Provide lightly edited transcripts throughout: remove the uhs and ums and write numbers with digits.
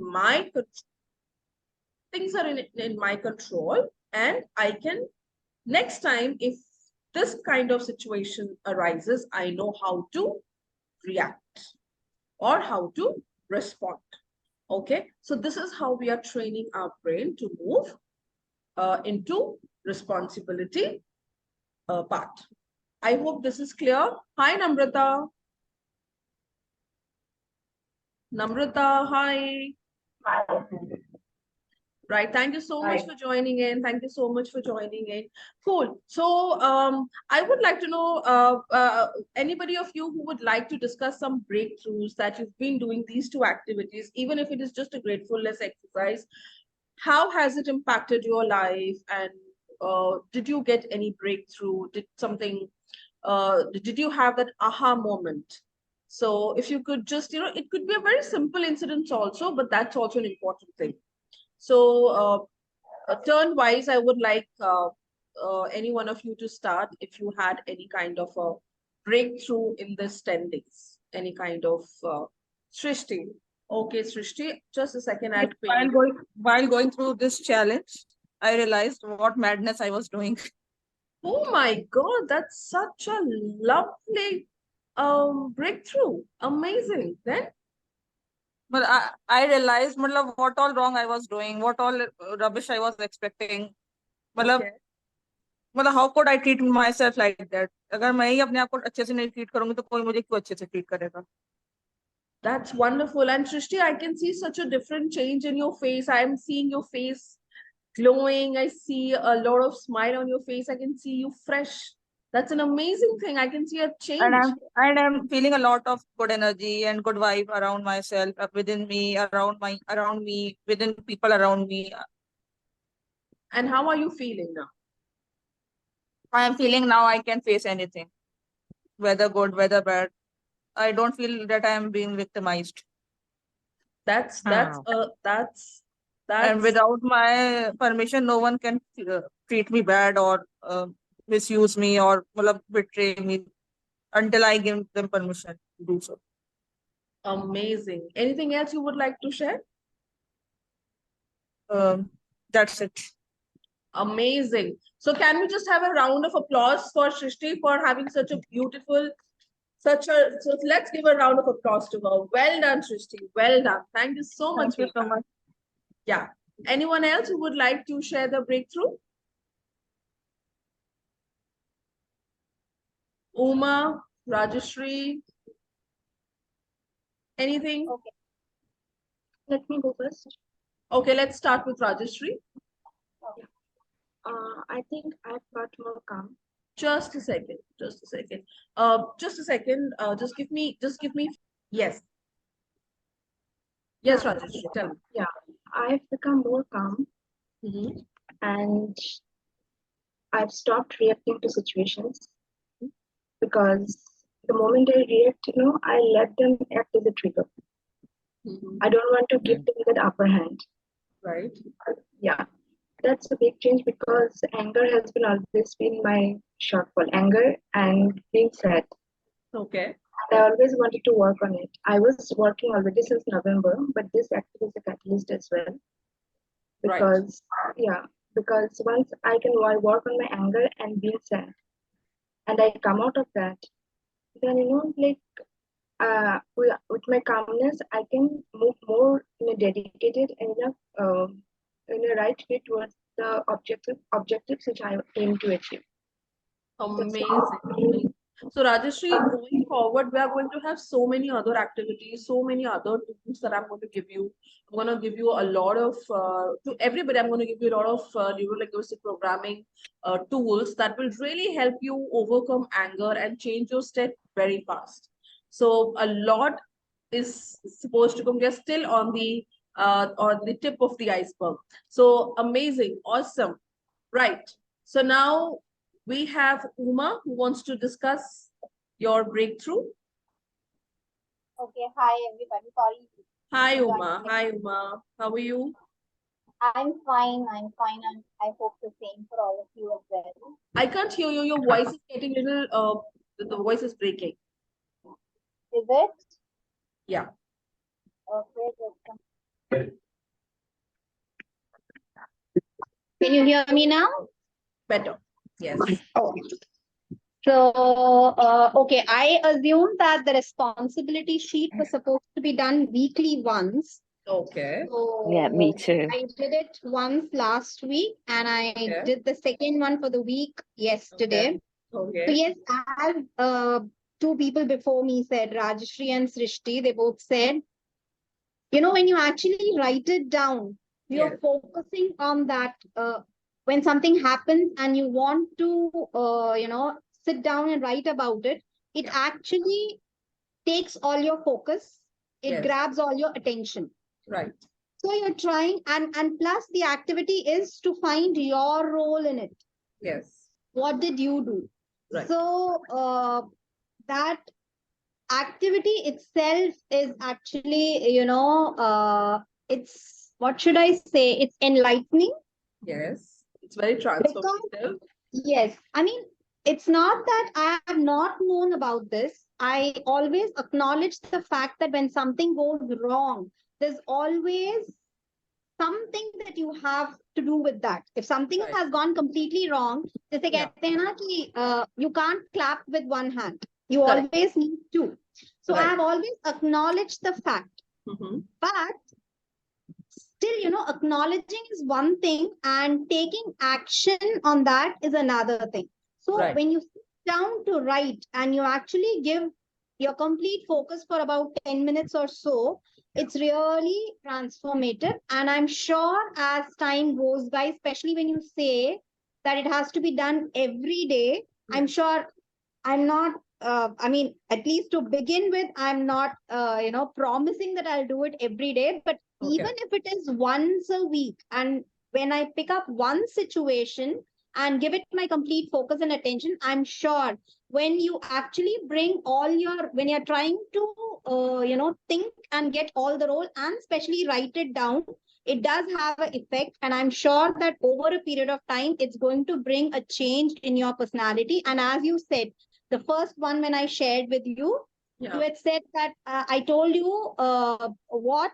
my things are in my control, and I can, next time if this kind of situation arises, I know how to react or how to respond. Okay, so this is how we are training our brain to move into responsibility part. I hope this is clear. Hi, Namrata. Namrata, hi. Right. Thank you so much for joining in. Thank you so much for joining in. Cool. So I would like to know anybody of you who would like to discuss some breakthroughs that you've been doing these two activities, even if it is just a gratefulness exercise. How has it impacted your life? And did you get any breakthrough? Did you have that aha moment? So if you could just, it could be a very simple incident also, but that's also an important thing. So turn wise, I would like any one of you to start if you had any kind of a breakthrough in this 10 days, any kind of Srishti. Okay, Srishti, just a second. I'll pay you. While going through this challenge, I realized what madness I was doing. Oh my God, that's such a lovely breakthrough. Amazing. Then? But I realized matlab, what all wrong I was doing, what all rubbish I was expecting. Matlab, Okay. मतलब how could I treat myself like that? अगर मैं ही अपने आप को अच्छे से नहीं treat करूंगी तो कोई मुझे क्यों अच्छे से treat करेगा? That's wonderful. And Srishti, I can see such a different change in your face. I am seeing your face glowing. I see a lot of smile on your face. I can see you fresh. That's an amazing thing. I can see a And change. I'm feeling a lot of good energy and good vibe around myself, within me, around me, within people around me. And how are you feeling now? I am feeling now I can face anything, whether good, whether bad. I don't feel that I am being victimized. That's And that's without my permission, no one can treat me bad or misuse me or matlab, betray me until I give them permission to do so. amazing. Anything else you would like to share? That's it. Amazing. So can we just have a round of applause for Srishti for having such a beautiful, so let's give a round of applause to her. Well done, Srishti. Well done. Thank you so much. Thank you so much. Yeah. Anyone else who would like to share the breakthrough? Uma, Rajashri, anything? Okay. Let me go first. Okay, let's start with Rajashri. Okay. I think I've got more calm. Just a second. Just a second. Just a second. Just give me. Yes. Yes, Rajashri. Tell me. Yeah, I've become more calm and I've stopped reacting to situations because the moment I react, I let them act as a trigger. I don't want to give them that upper hand. Right. Yeah, that's a big change because anger has been always been my shortfall. Anger and being sad. Okay. I always wanted to work on it. I was working already since November, but this actually is a catalyst as well. Because, yeah, because once I can work on my anger and being sad, and I come out of that, then, with my calmness, I can move more in a dedicated and in a right way towards the objectives which I aim to achieve. Amazing. So Rajashri, going forward, we are going to have so many other activities, so many other tools that I'm going to give you. I'm going to give you a lot of, to everybody, I'm going to give you a lot of neuro-linguistic programming tools that will really help you overcome anger and change your state very fast. So a lot is supposed to come. We are still on the tip of the iceberg. So amazing, awesome. Right. So now we have Uma who wants to discuss your breakthrough. Okay, hi everybody. Sorry. Hi Uma. Hi Uma. How are you? I'm fine. I hope the same for all of you as well. I can't hear you. Your voice is getting a little. The voice is breaking. Is it? Yeah. Okay. Can you hear me now? Better. Yes. Oh. So, okay, I assumed that the responsibility sheet was supposed to be done weekly once. Okay. So Yeah, me too. I did it once last week and I Okay. did the second one for the week yesterday. Okay. So yes, as two people before me said, Rajashri and Srishti, they both said, you know, when you actually write it down, you're Yes. focusing on that. When something happens and you want to, sit down and write about it, it Yeah. actually takes all your focus. It Yes. grabs all your attention. Right. So you're trying, and plus the activity is to find your role in it. Yes. What did you do? Right. So that activity itself is actually, it's, what should I say? It's enlightening. Yes. It's very transformative. Yes, I mean, it's not that I have not known about this. I always acknowledge the fact that when something goes wrong, there's always something that you have to do with that. If something Right. has gone completely wrong, जैसे Yeah. कहते हैं ना कि you can't clap with one hand. You Correct. always need two. So I Right. have always acknowledged the fact. Mm-hmm. But still, acknowledging is one thing and taking action on that is another thing. So Right. when you sit down to write and you actually give your complete focus for about 10 minutes or so, Yeah. it's really transformative. And I'm sure as time goes by, especially when you say that it has to be done every day, I'm sure I'm not, at least to begin with, I'm not, promising that I'll do it every day. But Okay. even if it is once a week, and when I pick up one situation and give it my complete focus and attention, I'm sure when you actually bring when you're trying to, think and get all the role and especially write it down, it does have an effect. And I'm sure that over a period of time, it's going to bring a change in your personality. And as you said, the first one, when I shared with you, Yeah. you had said that I told you what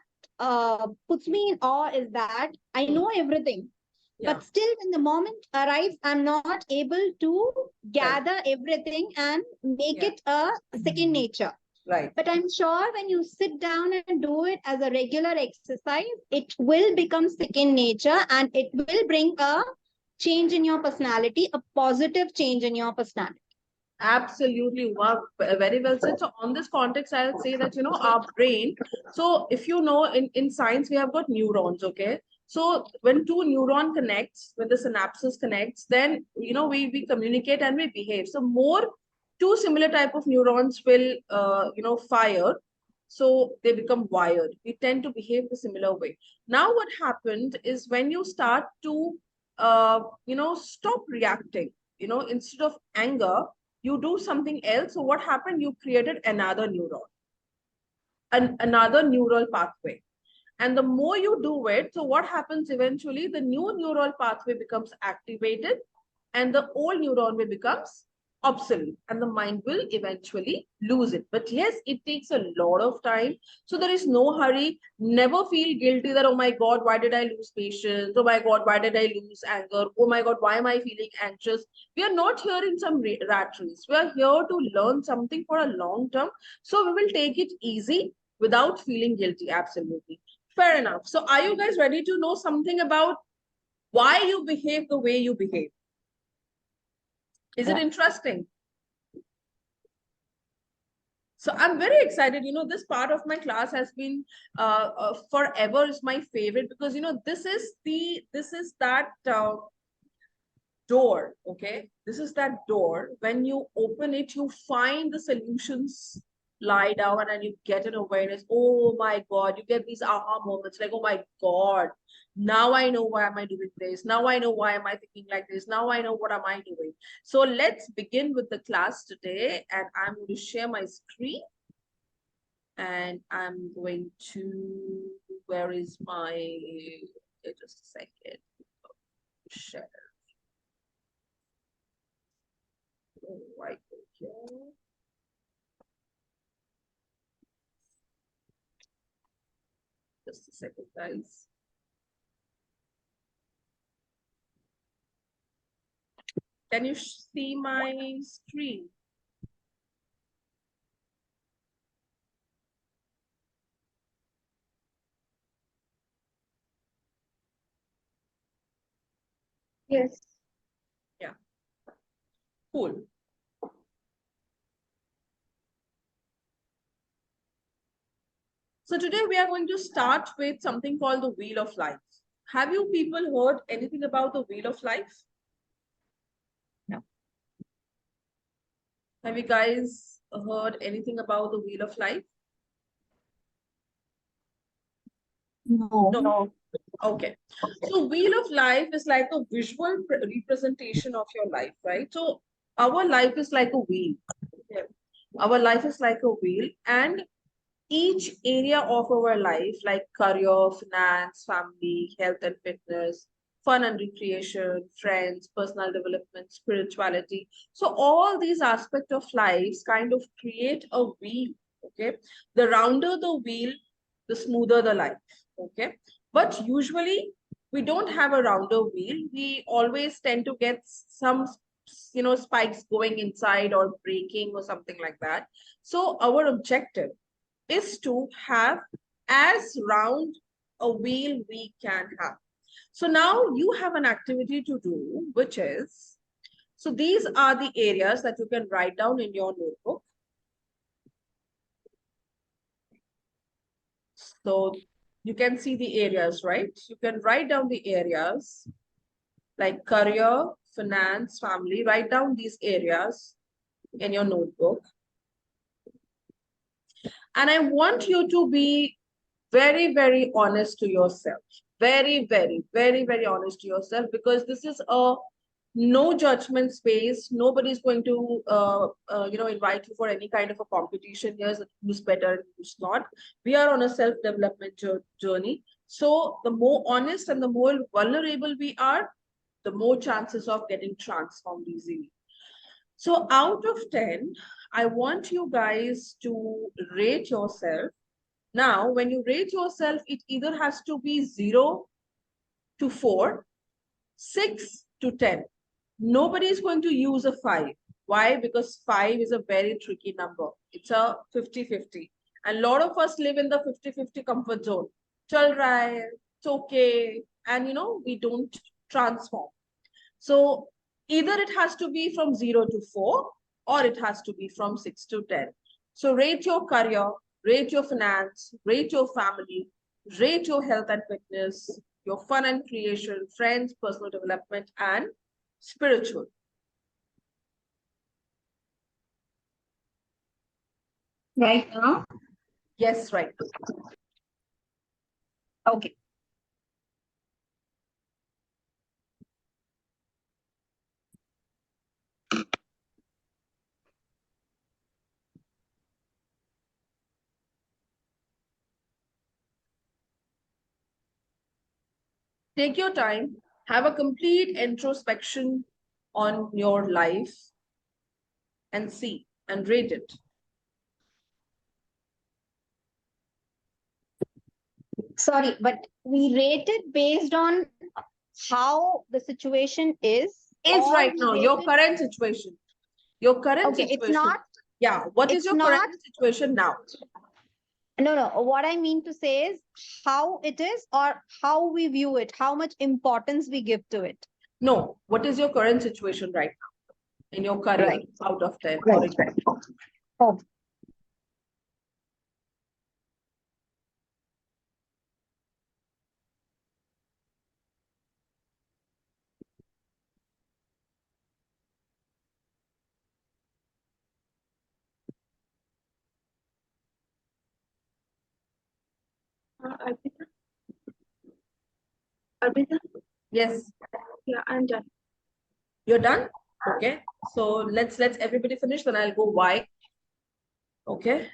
puts me in awe is that I know everything. Yeah. But still, when the moment arrives, I'm not able to gather everything and make Yeah. it a second nature. Right. But I'm sure when you sit down and do it as a regular exercise, it will become second nature and it will bring a change in your personality, a positive change in your personality. Absolutely. Wow. Very well said. So on this context, I'll say that, our brain, so if you know, in science, we have got neurons, okay? So when two neuron connects, when the synapses connects, then, we communicate and we behave. So more two similar type of neurons will, fire. So they become wired. We tend to behave the similar way. Now what happened is when you start to, stop reacting, instead of anger, you do something else. So what happened? You created another neuron, another neural pathway. And the more you do it, so what happens eventually? The new neural pathway becomes activated and the old neuron will becomes obsolete and the mind will eventually lose it. But yes, it takes a lot of time. So there is no hurry. Never feel guilty that, oh my God, why did I lose patience? Oh my God, why did I lose anger? Oh my God, why am I feeling anxious? We are not here in some rat race. We are here to learn something for a long term. So we will take it easy without feeling guilty. Absolutely. Fair enough. So are you guys ready to know something about why you behave the way you behave? Is it interesting? So I'm very excited. This part of my class has been forever is my favorite because, this is that door. Okay. This is that door. When you open it, you find the solutions lie down and you get an awareness. Oh my God, you get these aha moments like, oh my God, now I know why am I doing this. Now I know why am I thinking like this. Now I know what am I doing. So let's begin with the class today. And I'm going to share my screen. And I'm going to, where is my, just a second, share. Right here. Just a second, guys. Can you see my screen? Yes. Cool. So today we are going to start with something called the Wheel of Life. Have you people heard anything about the Wheel of Life? No. Have you guys heard anything about the Wheel of Life? No. No. Okay. So Wheel of Life is like a visual representation of your life, right? So our life is like a wheel. Okay. Our life is like a wheel, and each area of our life, like career, finance, family, health and fitness, fun and recreation, friends, personal development, spirituality. So all these aspects of lives kind of create a wheel. Okay. The rounder the wheel, the smoother the life. Okay. But usually we don't have a rounder wheel. We always tend to get some spikes going inside or breaking or something like that. So our objective is to have as round a wheel we can have. So now you have an activity to do, which is, so these are the areas that you can write down in your notebook. So you can see the areas, right? You can write down the areas like career, finance, family. Write down these areas in your notebook. And I want you to be very, very honest to yourself. Very, very, very, very honest to yourself, because this is a no judgment space. Nobody's going to, invite you for any kind of a competition here, who's better and who's not. We are on a self-development journey. So the more honest and the more vulnerable we are, the more chances of getting transformed easily. So out of 10, I want you guys to rate yourself. Now, when you rate yourself, it either has to be 0 to 4, 6 to 10. Nobody is going to use a 5. Why? Because 5 is a very tricky number. It's a 50-50. And a lot of us live in the 50-50 comfort zone. Chal raha hai, it's okay. And, we don't transform. So either it has to be from 0 to 4, or it has to be from 6 to 10. So rate your career, rate your finance, rate your family, rate your health and fitness, your fun and creation, friends, personal development, and spiritual. Right now? Yes, right. Okay. Take your time, have a complete introspection on your life, and see and rate it. Sorry, but we rate it based on how the situation Is or right we now rate your it. current situation. Your current Okay, it's situation. not, Yeah, what is it's your not, current situation now? no, what I mean to say is how it is or how we view it, how much importance we give to it. No, what is your current situation right now in your career Right. out of 10? Right. Oh, Arpita? Arpita? Yes, Yeah, I'm done. you're done? Okay. So let's everybody finish, then I'll go why. Okay.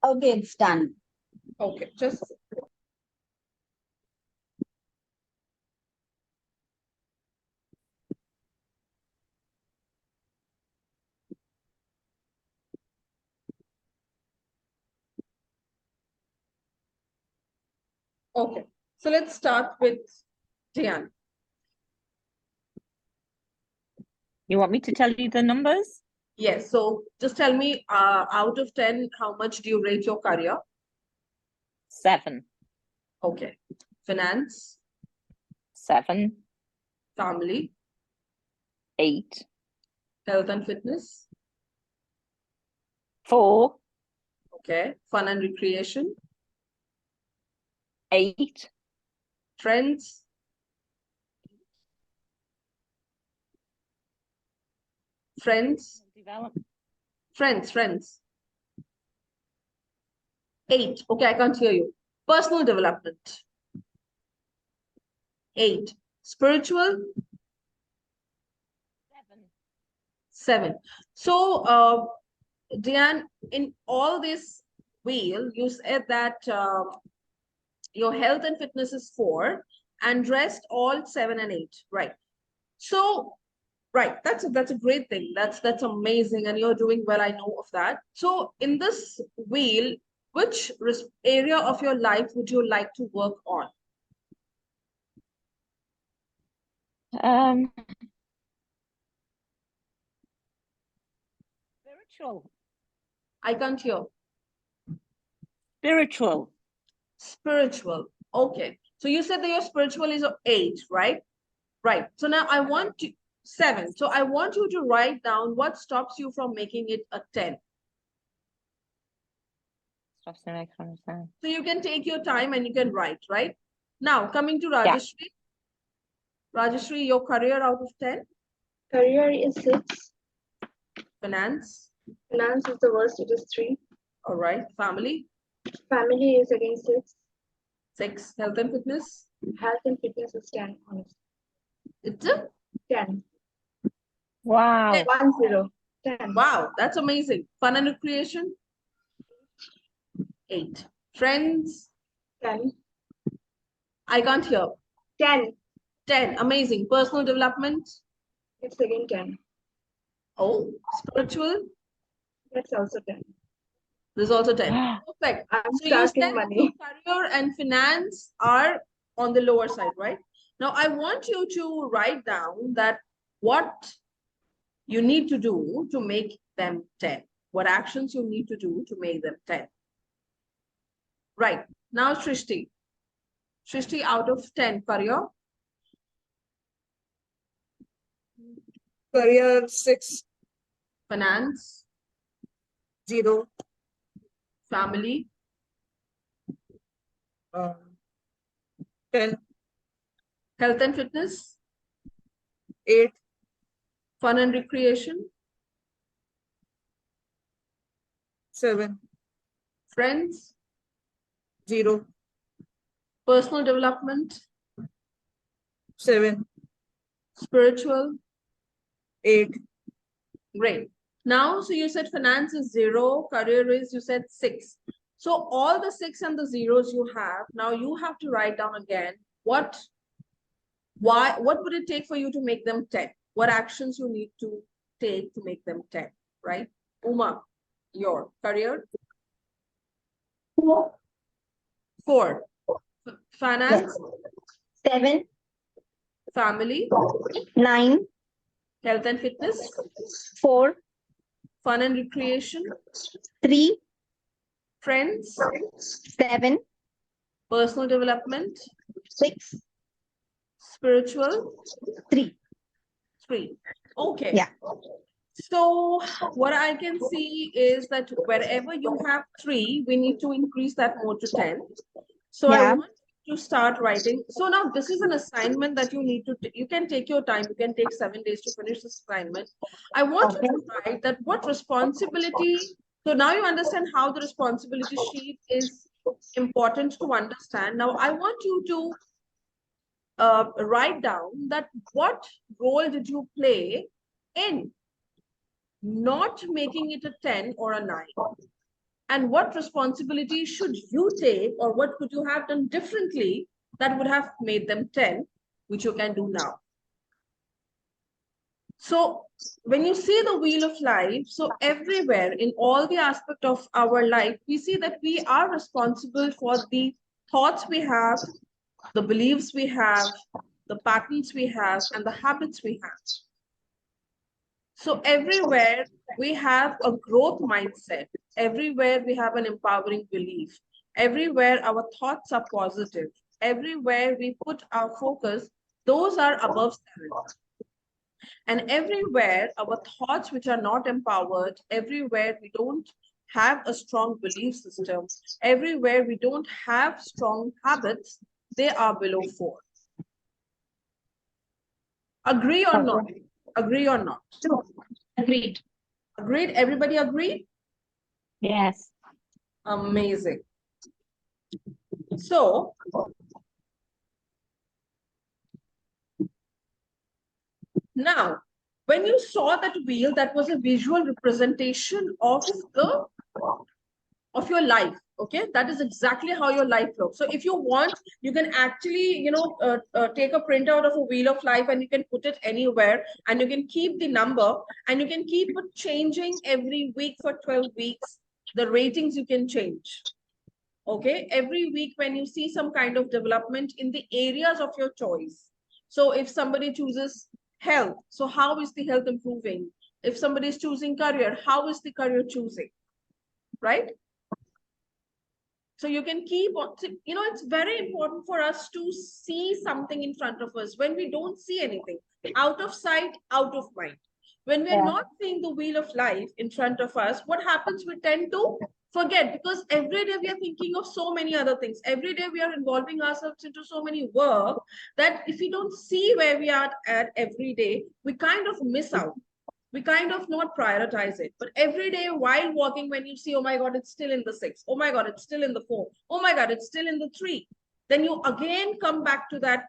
Okay, it's done. Okay, just. Okay, so let's start with Diane. You want me to tell you the numbers? Yes, so just tell me, out of 10, how much do you rate your career? 7, Okay. Finance, 7, family, 8, health and fitness. 4, Okay. Fun and recreation, 8, friends, develop. friends. 8. Okay, I can't hear you. Personal development. 8. Spiritual, 7. So, Diane, in all this wheel, you said that your health and fitness is 4 and rest all 7 and 8, right? So, right, that's a great thing. That's amazing, and you're doing well. I know of that. So, in this wheel, which area of your life would you like to work on? Spiritual. I can't hear. Spiritual. Spiritual. Okay. So you said that your spiritual is 8, right? Right. So now I want to 7. So I want you to write down what stops you from making it a 10. Stops me making understand. So you can take your time and you can write, right? Now coming to Yeah. Rajeshri. Rajeshri, your career out of 10. Career is 6. Finance. Finance is the worst, it is 3. All right. Family. Family is again 6. 6. Health and fitness. Health and fitness is 10, honestly. It's a 10. Wow. 1 0. 10. wow. That's amazing. Fun and recreation. 8. Friends. 10. I can't hear. 10. 10. Amazing. Personal development. It's again 10. Oh, spiritual. That's also 10. There's also 10. Perfect. I'm So you said starting that money. your career and finance are on the lower side, right? Now I want you to write down that what you need to do to make them 10. What actions you need to do to make them 10. Right. Now Shrishti. Shrishti, out of 10, career. Career 6, Finance. 0, Family. 10, Health and fitness. 8, Fun and recreation. 7, Friends. 0, Personal development. 7, Spiritual. 8, Great. Now, so you said finance is 0, career is, you said 6. So all the 6 and the zeros you have, now you have to write down again what would it take for you to make them 10? What actions you need to take to make them 10, right? Uma, your career? 4. Finance, 7, family, 9, health and fitness, 4, fun and recreation, 3, friends, 7, personal development, 6, spiritual, 3. 3. Okay. Yeah. So what I can see is that wherever you have 3, we need to increase that more to 10. So I Yeah. want you to start writing. So now this is an assignment that you need to, you can take your time. You can take 7 days to finish this assignment. I want you to write that what responsibility. So now you understand how the responsibility sheet is important to understand. Now I want you to write down that what role did you play in not making it a 10 or a 9. And what responsibility should you take, or what could you have done differently that would have made them 10, which you can do now? So when you see the wheel of life, so everywhere in all the aspect of our life, we see that we are responsible for the thoughts we have, the beliefs we have, the patterns we have, and the habits we have. So everywhere we have a growth mindset, everywhere we have an empowering belief, everywhere our thoughts are positive, everywhere we put our focus, those are above 7. And everywhere our thoughts which are not empowered, everywhere we don't have a strong belief system, everywhere we don't have strong habits, they are below 4. Agree or not? Agree or not? Agreed. Agreed? Everybody agree? Yes. Amazing. So, now, when you saw that wheel, that was a visual representation of your life. Okay, that is exactly how your life looks. So if you want, you can actually, take a printout of a wheel of life and you can put it anywhere, and you can keep the number, and you can keep it changing every week for 12 weeks. The ratings you can change. Okay, every week when you see some kind of development in the areas of your choice. So if somebody chooses health, so how is the health improving? If somebody is choosing career, how is the career choosing? Right? So you can keep on, it's very important for us to see something in front of us when we don't see anything. Out of sight, out of mind. When we're not seeing the wheel of life in front of us, what happens? We tend to forget, because every day we are thinking of so many other things. Every day we are involving ourselves into so many work that if we don't see where we are at every day, we kind of miss out. We kind of not prioritize it. But every day while walking, when you see, oh my God, it's still in the 6. Oh my God, it's still in the 4. Oh my God, it's still in the 3. Then you again come back to that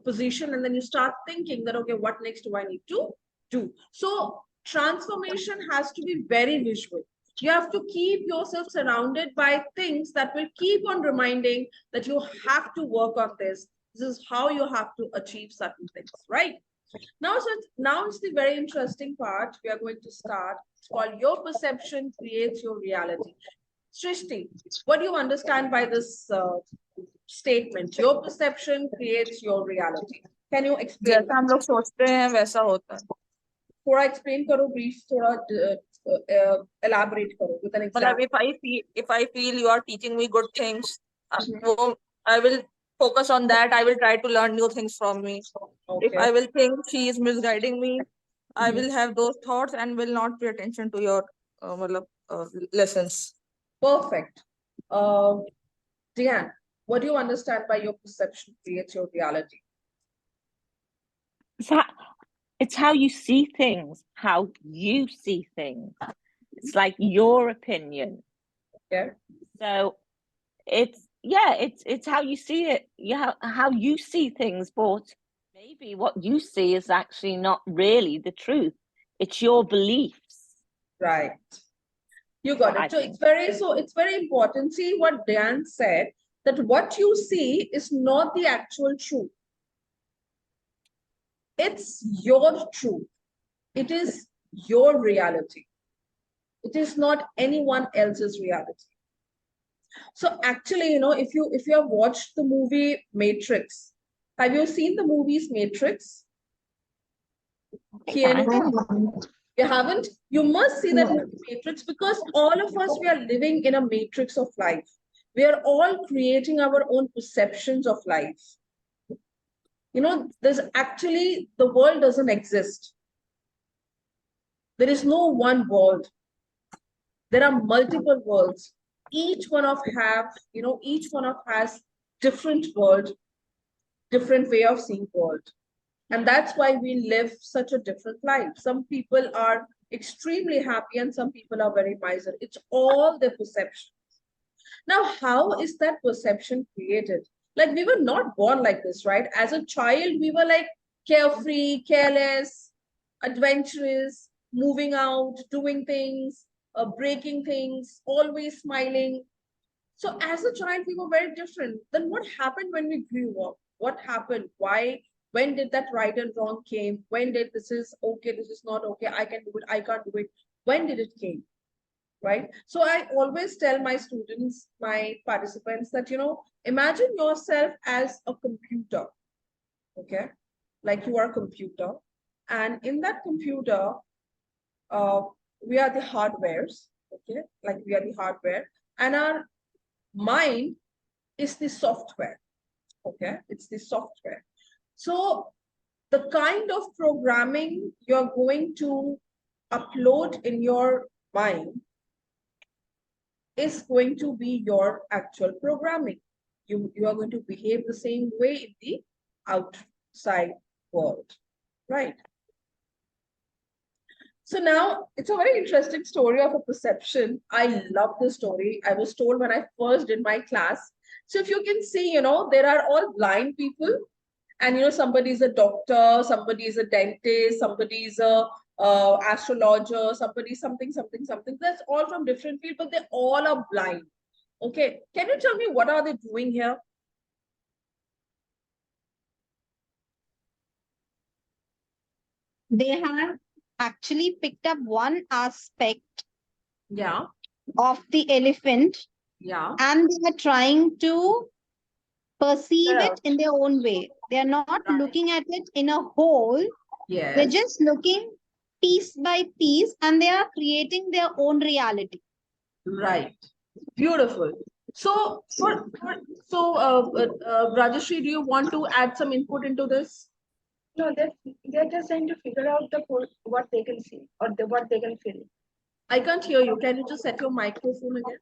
position, and then you start thinking that, okay, what next do I need to do? So transformation has to be very visual. You have to keep yourself surrounded by things that will keep on reminding that you have to work on this. This is how you have to achieve certain things, right? Now, now it's the very interesting part. We are going to start. It's called Your Perception Creates Your Reality. Srishti, what do you understand by this statement? Your perception creates your reality. Can you explain? जैसा हम लोग सोचते हैं वैसा होता है. थोड़ा explain करो, brief, थोड़ा elaborate करो with an example. If I feel you are teaching me good things, I will focus on that. I will try to learn new things from me. Okay. If I will think she is misguiding me, I will have those thoughts and will not pay attention to your lessons. Perfect. Deanne, what do you understand by your perception creates your reality? It's how you see things, how you see things. It's like your opinion. Yeah. So it's how you see it. Yeah, how you see things, but maybe what you see is actually not really the truth. It's your beliefs. Right. You got it. So it's very important. See what Dan said, that what you see is not the actual truth. It's your truth. It is your reality. It is not anyone else's reality. So actually, if you have watched the movie Matrix, have you seen the movies Matrix? You haven't? You must see that movie Matrix, because all of us, we are living in a matrix of life. We are all creating our own perceptions of life. There's actually, the world doesn't exist. There is no one world. There are multiple worlds. Each one of has different world, different way of seeing world. And that's why we live such a different life. Some people are extremely happy and some people are very miserly. It's all their perception. Now, how is that perception created? Like, we were not born like this, right? As a child, we were like carefree, careless, adventurous, moving out, doing things, breaking things, always smiling. So as a child, we were very different. Then what happened when we grew up? What happened? Why? When did that right and wrong came? When did this is okay, this is not okay, I can do it, I can't do it? When did it came? Right? So I always tell my students, my participants that, imagine yourself as a computer, okay? Like you are a computer. And in that computer, we are the hardwares, okay? Like we are the hardware. And our mind is the software, okay? It's the software. So the kind of programming you're going to upload in your mind is going to be your actual programming. You are going to behave the same way in the outside world, right? So now it's a very interesting story of a perception. I love this story. I was told when I first did my class. So if you can see, there are all blind people, and somebody is a doctor, somebody is a dentist, somebody is a astrologer, somebody something. That's all from different fields, but they all are blind. Okay, can you tell me what are they doing here? They have actually picked up one aspect Yeah, of the elephant yeah, and they are trying to perceive it Correct. in their own way. They are not right. looking at it in a whole. They're Yes, just looking piece by piece and they are creating their own reality. right. Beautiful. So Rajashri, do you want to add some input into this? No, they're just trying to figure out what they can see or what they can feel. I can't hear you. Can you just set your microphone again?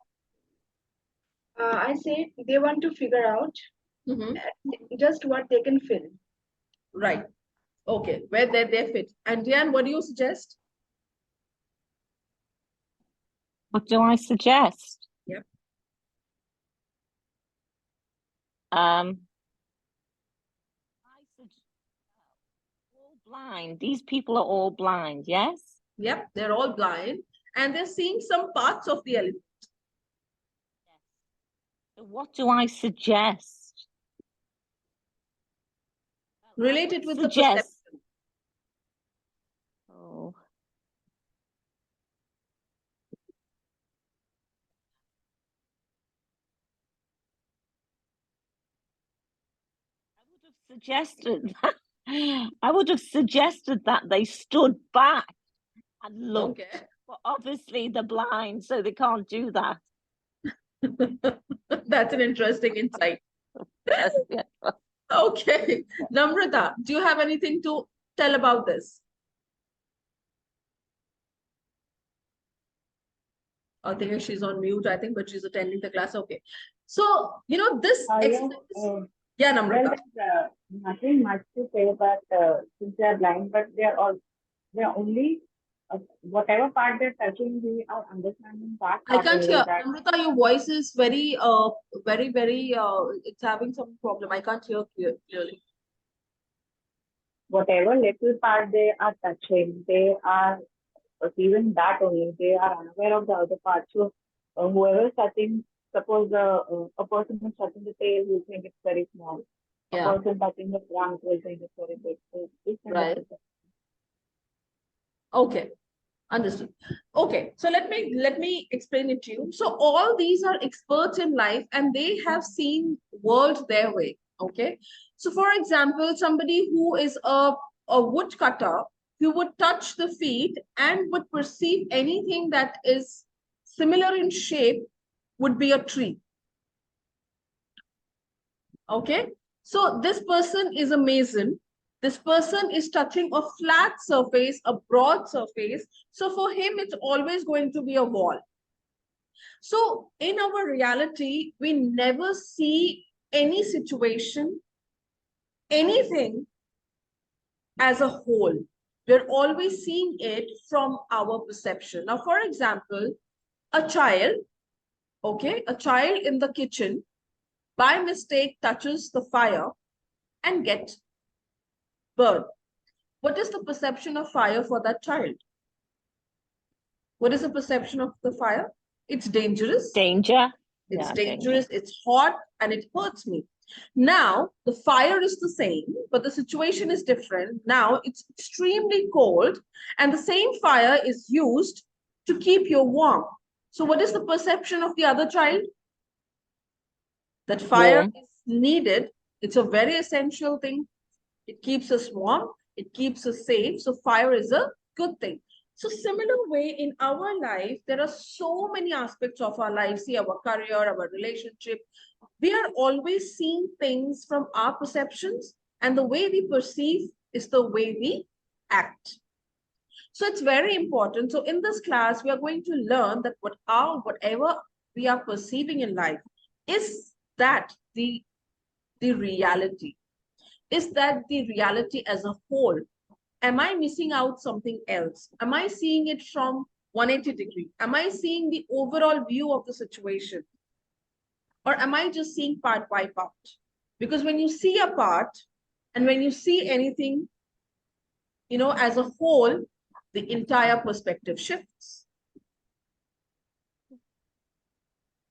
I say they want to figure out Mhm. just what they can feel. Right. Okay. Where they fit. And Diane, what do you suggest? What do I suggest? Yeah. I suggest all blind. These people are all blind, yes? Yep. They're all blind and they're seeing some parts of the elephant. So what do I suggest? Relate it with the Suggest. perception. Oh. Suggested I would have suggested that they stood back and looked. Okay. But obviously they're blind, so they can't do that. That's an interesting insight. Yeah. Okay. Namrata, do you have anything to tell about this? I think she's on mute, I think, but she's attending the class. Okay. So, this Yeah, exercise. Yeah, well, Namrata. there's nothing much to say, but since they are blind, but they're only whatever part they're touching, we are understanding that I part can't only. hear. That Namrata, your voice is very, very, it's having some problem. I can't hear clearly. whatever little part they are touching, they are even that only. They are unaware of the other part. So whoever is touching, suppose a person is touching the tail, will think it's very small. Yeah. A person touching the trunk will think it's very big. So this kind Right. of Okay. Understood. Okay, so let me explain it to you. So all these are experts in life and they have seen world their way. Okay. So for example, somebody who is a woodcutter, who would touch the feet and would perceive anything that is similar in shape would be a tree. Okay. So this person is a mason. This person is touching a flat surface, a broad surface. So for him, it's always going to be a wall. So in our reality, we never see any situation, anything as a whole. We're always seeing it from our perception. Now, for example, a child, okay, a child in the kitchen by mistake touches the fire and gets burned. What is the perception of fire for that child? What is the perception of the fire? It's dangerous. Danger. It's Yeah, dangerous, it's hot, and it hurts me. Now, the fire is the same, but the situation is different. Now, it's extremely cold, and the same fire is used to keep you warm. So, what is the perception of the other child? That fire Warm. is needed. It's a very essential thing. It keeps us warm, it keeps us safe. So, fire is a good thing. So similar way in our life, there are so many aspects of our life. See, our career, our relationship. We are always seeing things from our perceptions, and the way we perceive is the way we act. So it's very important. So in this class, we are going to learn that whatever we are perceiving in life, is that the reality? Is that the reality as a whole? Am I missing out something else? Am I seeing it from 180 degree? Am I seeing the overall view of the situation? Or am I just seeing part by part? Because when you see a part and when you see anything, as a whole, the entire perspective shifts.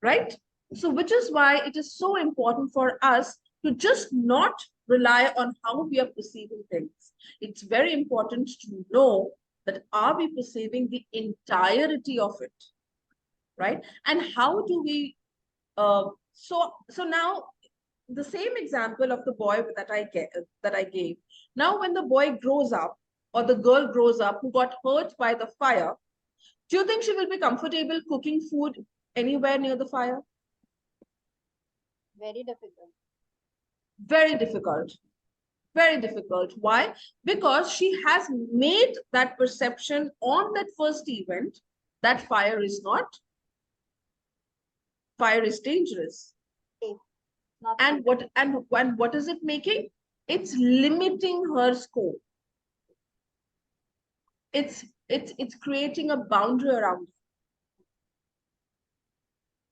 Right? So, which is why it is so important for us to just not rely on how we are perceiving things. It's very important to know that are we perceiving the entirety of it, right? And how do we, so now the same example of the boy that I gave. Now, when the boy grows up or the girl grows up who got hurt by the fire, do you think she will be comfortable cooking food anywhere near the fire? Very difficult. Very difficult. Very difficult. Why? Because she has made that perception on that first event that fire is dangerous. Not And what is it making? It's limiting her scope. It's creating a boundary around her.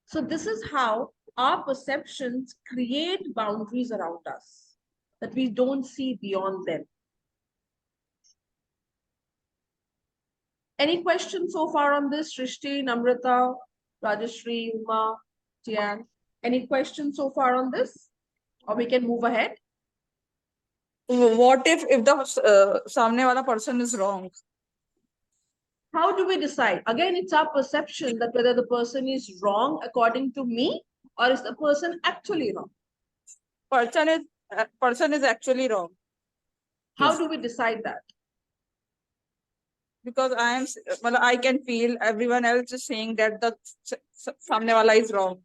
So this is how our perceptions create boundaries around us, that we don't see beyond them. Any questions so far on this, Srishti, Namrata, Rajashri, Uma, Tian? Any questions so far on this? Or we can move ahead? What if the samne wala person is wrong? How do we decide? Again, it's our perception that whether the person is wrong according to me, or is the person actually wrong? Person is actually wrong. How do we decide that? Because I can feel everyone else is saying that the samne wala is wrong.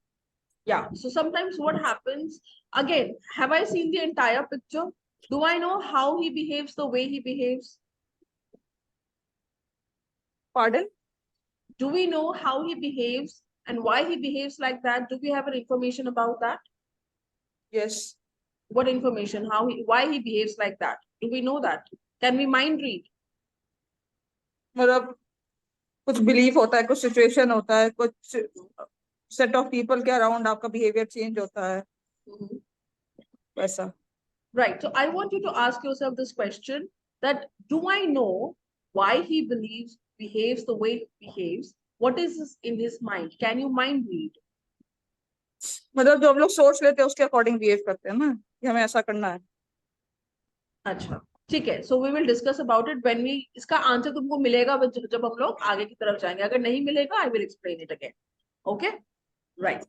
Yeah. So sometimes what happens, again, have I seen the entire picture? Do I know how he behaves the way he behaves? Pardon? Do we know how he behaves and why he behaves like that? Do we have any information about that? Yes. What information? Why he behaves like that? Do we know that? Can we mind read? मतलब कुछ belief होता है, कुछ situation होता है, कुछ set of people के around आपका behavior change होता है. वैसा. Right. So I want you to ask yourself this question, that do I know why he behaves the way he behaves? What is in his mind? Can you mind read? मतलब जो हम लोग सोच लेते हैं उसके अकॉर्डिंग बिहेव करते हैं ना कि हमें ऐसा करना है. अच्छा, ठीक है. So we will discuss about it when we, इसका आंसर तुमको मिलेगा जब हम लोग आगे की तरफ जाएंगे. अगर नहीं मिलेगा, I will explain it again. Okay? Right.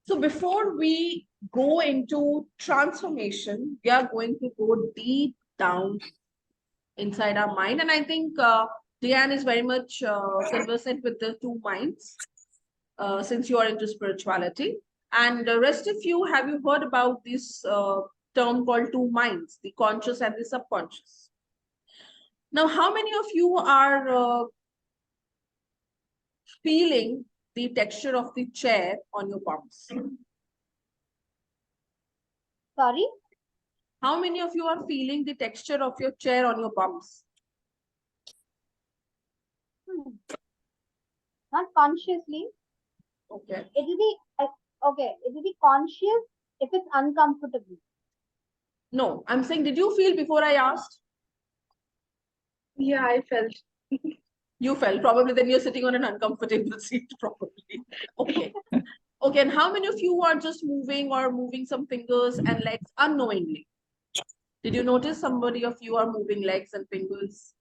So before we go into transformation, we are going to go deep down inside our mind. And I think Diane is very much conversant with the two minds, since you are into spirituality. And the rest of you, have you heard about this term called two minds, the conscious and the subconscious? Now, how many of you are feeling the texture of the chair on your palms? Sorry? How many of you are feeling the texture of your chair on your palms? Not consciously. Okay. It will be it will be conscious if it's uncomfortable. No, I'm saying, did you feel before I asked? Yeah, I felt. You felt probably then you're sitting on an uncomfortable seat, probably. Okay. Okay, and how many of you are just moving some fingers and legs unknowingly? Did you notice somebody of you are moving legs and fingers?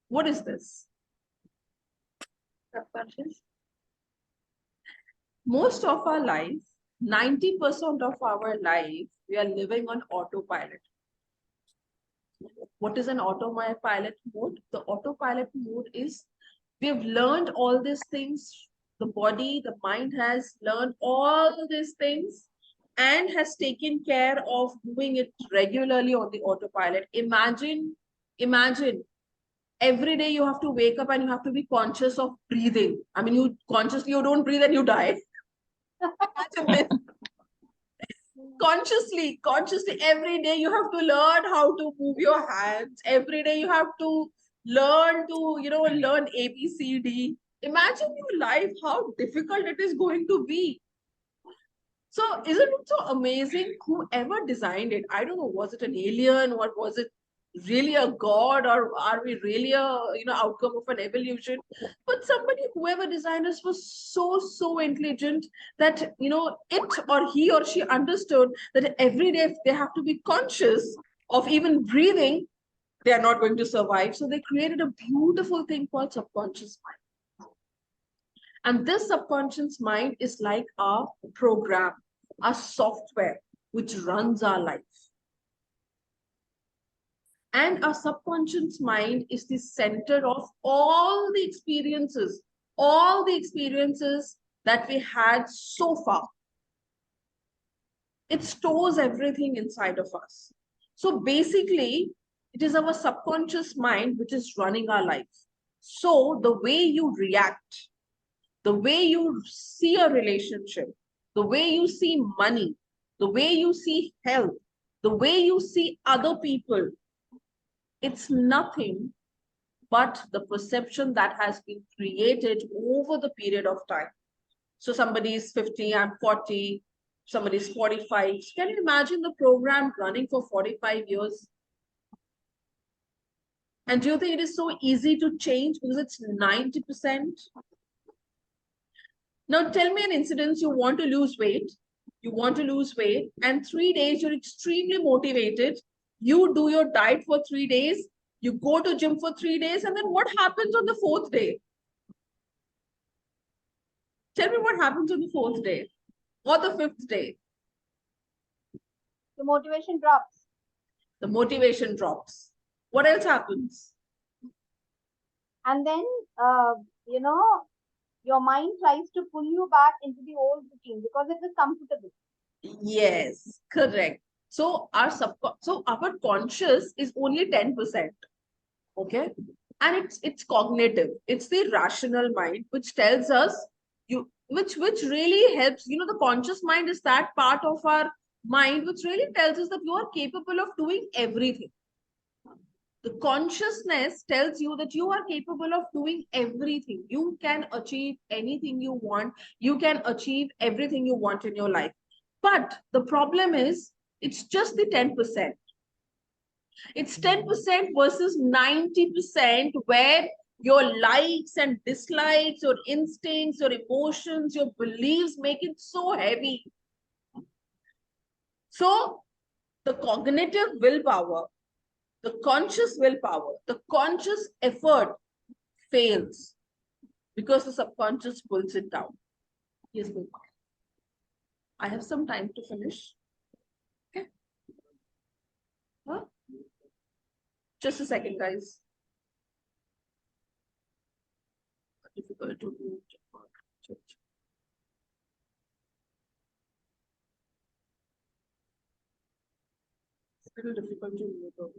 What is this? Subconscious. Most of our life, 90% of our life, we are living on autopilot. What is an autopilot mode? The autopilot mode is we've learned all these things. The body, the mind has learned all these things and has taken care of doing it regularly on the autopilot. Imagine every day you have to wake up and you have to be conscious of breathing. I mean, you don't breathe and you die. Imagine this. Consciously every day you have to learn how to move your hands. Every day you have to learn to learn ABCD. Imagine your life, how difficult it is going to be. So isn't it so amazing? Whoever designed it, I don't know, was it an alien or was it really a god, or are we really a outcome of an evolution? But somebody, whoever designed us, was so intelligent that it or he or she understood that every day if they have to be conscious of even breathing, they are not going to survive. So they created a beautiful thing called subconscious mind. And this subconscious mind is like our program, our software, which runs our life. And our subconscious mind is the center of all the experiences that we had so far. It stores everything inside of us. So basically, it is our subconscious mind which is running our life. So the way you react, the way you see a relationship, the way you see money, the way you see health, the way you see other people, it's nothing but the perception that has been created over the period of time. So somebody is 50, I'm 40, somebody is 45. Can you imagine the program running for 45 years? And do you think it is so easy to change because it's 90%? Now tell me an incident. You want to lose weight, and 3 days you're extremely motivated. You do your diet for 3 days, you go to gym for 3 days, and then what happens on the fourth day? Tell me what happens on the fourth day or the fifth day. The motivation drops. The motivation drops. What else happens? And then, your mind tries to pull you back into the old routine because it is comfortable. Yes, correct. So our conscious is only 10%. Okay. And it's cognitive. It's the rational mind which tells us which really helps. The conscious mind is that part of our mind which really tells us that you are capable of doing everything. The consciousness tells you that you are capable of doing everything. You can achieve anything you want. You can achieve everything you want in your life. But the problem is, it's just the 10%. It's 10% versus 90%, where your likes and dislikes, your instincts, your emotions, your beliefs make it so heavy. So the cognitive willpower, the conscious willpower, the conscious effort fails because the subconscious pulls it down. Yes, Gopal. I have some time to finish. Okay. Huh? Just a second, guys. Difficult to do. It's a little difficult to do.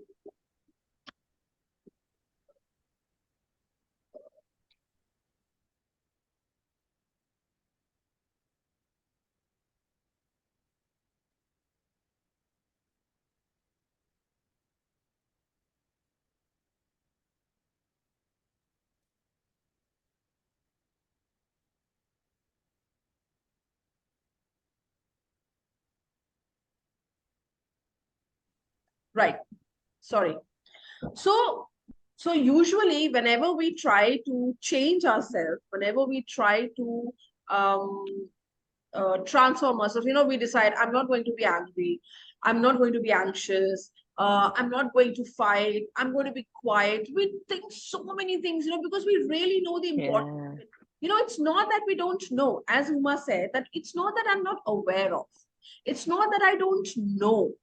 Right. Sorry. So usually whenever we try to change ourselves, whenever we try to transform ourselves, we decide, I'm not going to be angry, I'm not going to be anxious, I'm not going to fight, I'm going to be quiet. We think so many things, because we really know the importance. It's not that we don't know, as Uma said, that it's not that I'm not aware of. It's not that I don't know.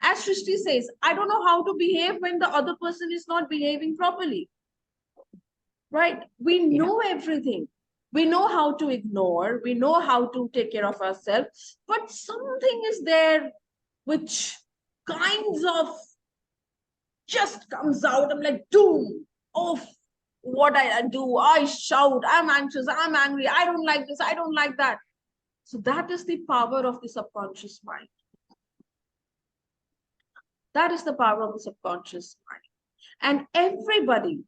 As Srishti says, I don't know how to behave when the other person is not behaving properly. Right? We know everything. We know how to ignore. We know how to take care of ourselves. But something is there which kinds of just comes out. I'm like, doom. Oh, what I do. I shout. I'm anxious. I'm angry. I don't like this. I don't like that. So that is the power of the subconscious mind. That is the power of the subconscious mind. And everybody,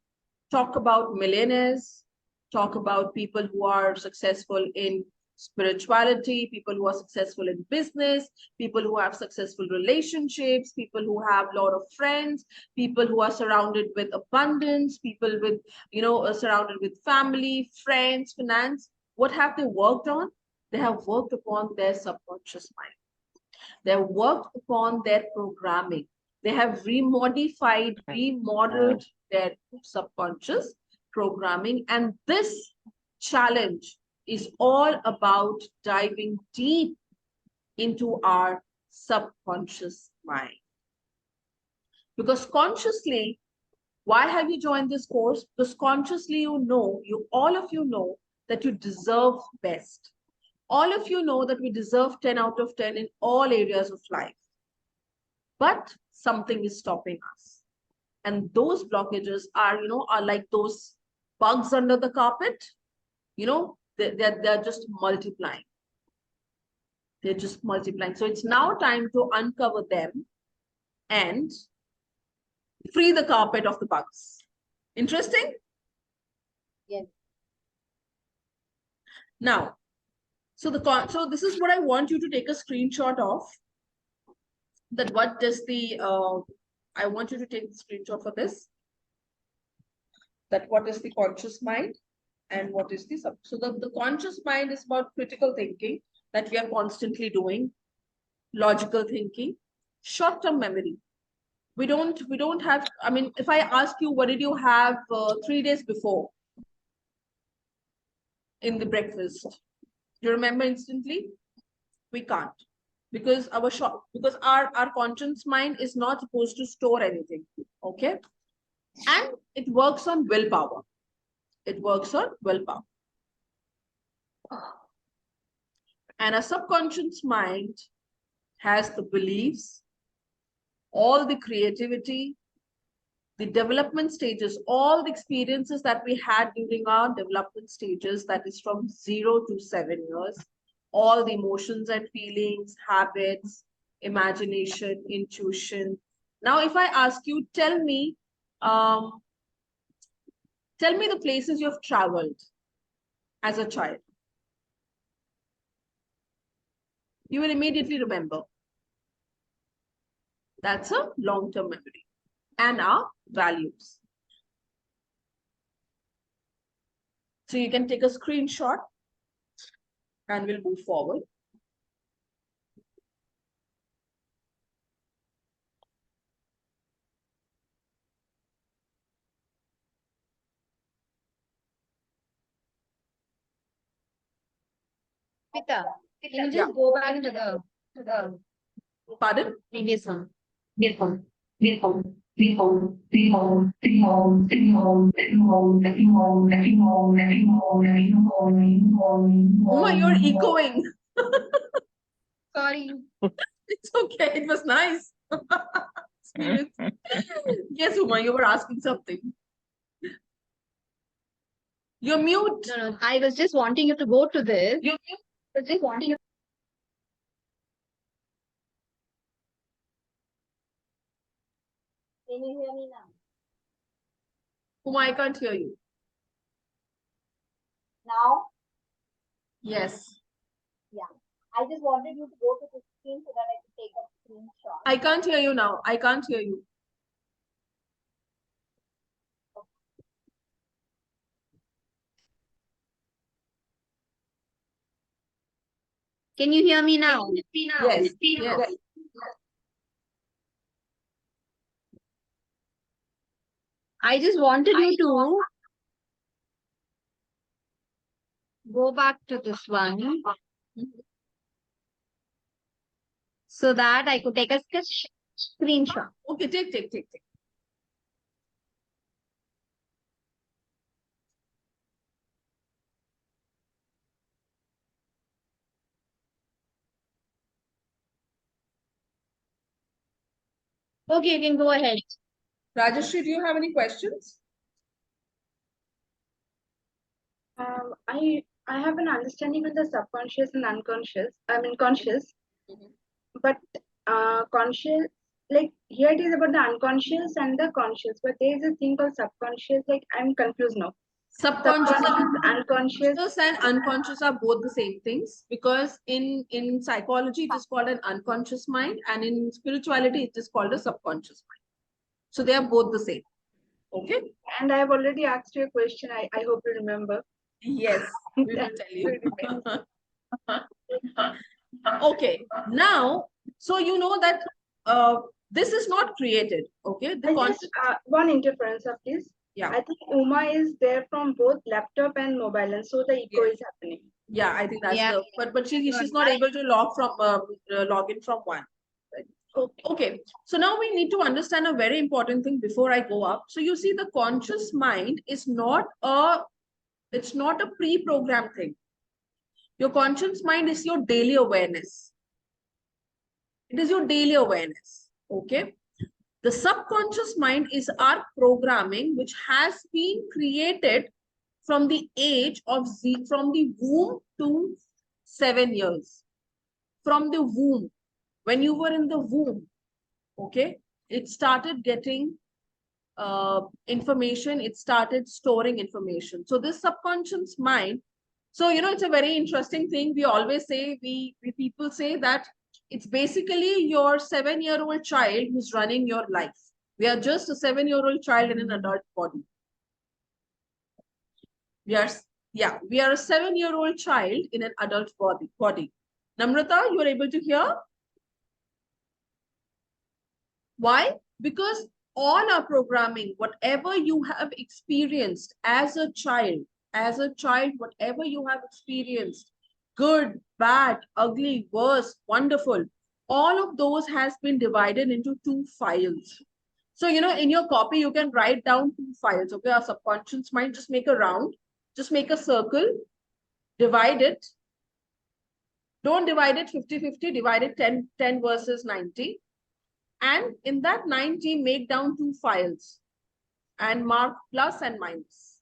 talk about millionaires, talk about people who are successful in spirituality, people who are successful in business, people who have successful relationships, people who have a lot of friends, people who are surrounded with abundance, people with, surrounded with family, friends, finance. What have they worked on? They have worked upon their subconscious mind. They have worked upon their programming. They have remodeled their subconscious programming. And this challenge is all about diving deep into our subconscious mind. Because consciously, why have you joined this course? Because consciously, all of you know that you deserve best. All of you know that we deserve 10 out of 10 in all areas of life. But something is stopping us. And those blockages are like those bugs under the carpet. They're just multiplying. They're just multiplying. So it's now time to uncover them and free the carpet of the bugs. Interesting? Yes. Now, so this is what I want you to take a screenshot of. That what does the I want you to take the screenshot for this. That what is the conscious mind and what is the sub. So the conscious mind is about critical thinking that we are constantly doing, logical thinking, short-term memory. We don't have, I mean, if I ask you, what did you have 3 days before in the breakfast? Do you remember instantly? We can't. Because our conscious mind is not supposed to store anything. Okay. And it works on willpower. It works on willpower. And a subconscious mind has the beliefs, all the creativity, the development stages, all the experiences that we had during our development stages, that is from 0 to 7 years, all the emotions and feelings, habits, imagination, intuition. Now, if I ask you, tell me the places you've traveled as a child. You will immediately remember. That's a long-term memory. And our values. So you can take a screenshot and we'll move forward. Pita, can you just go back to the Pardon? previous one? Uma, you're echoing. Sorry. It's okay. It was nice. Experience. Yes, Uma, you were asking something. You're mute. No, I was just wanting you to go to this. You're mute. I was just wanting you. Can you hear me now? Uma, I can't hear you. Now? Yes. Yeah. I just wanted you to go to the screen so that I could take a screenshot. I can't hear you now. I can't hear you. Can you hear me now? Yes, yes. I just wanted you to go back to this one so that I could take a screenshot. Okay, take. Okay, you can go ahead. Rajashri, do you have any questions? I have an understanding of the subconscious and unconscious. I mean conscious, Mhm. but conscious, like here it is about the unconscious and the conscious, but there is a thing called subconscious. Like I'm confused now. Subconscious Unconscious. and unconscious are both the same things, because in psychology it is called an unconscious mind, and in spirituality it is called a subconscious mind. So they are both the same. Okay. And I have already asked you a question. I hope you remember. Yes, we will tell you. Okay, now, so you know that this is not created. Okay, the I just concept. one interference, please. Yeah. I think Uma is there from both laptop and mobile, and so the echo is happening. Yeah, I think that's Yeah. the, but she's not able to log in from one. Right? Okay, so now we need to understand a very important thing before I go up. So you see, the conscious mind is not it's not a pre-programmed thing. Your conscious mind is your daily awareness. It is your daily awareness. Okay. The subconscious mind is our programming, which has been created from the age of from the womb to 7 years. From the womb, when you were in the womb, okay, it started getting information, it started storing information. So this subconscious mind, so you know, it's a very interesting thing. We always say, we people say that it's basically your 7-year-old child who's running your life. We are just a 7-year-old child in an adult body. We are a 7-year-old child in an adult body. Namrata, you are able to hear? Why? Because all our programming, whatever you have experienced as a child, whatever you have experienced, good, bad, ugly, worse, wonderful, all of those has been divided into 2 files. So, you know, in your copy, you can write down 2 files. Okay, our subconscious mind, just make a round, just make a circle, divide it. Don't divide it 50-50, divide it 10 versus 90. And in that 90, make down 2 files and mark plus and minus.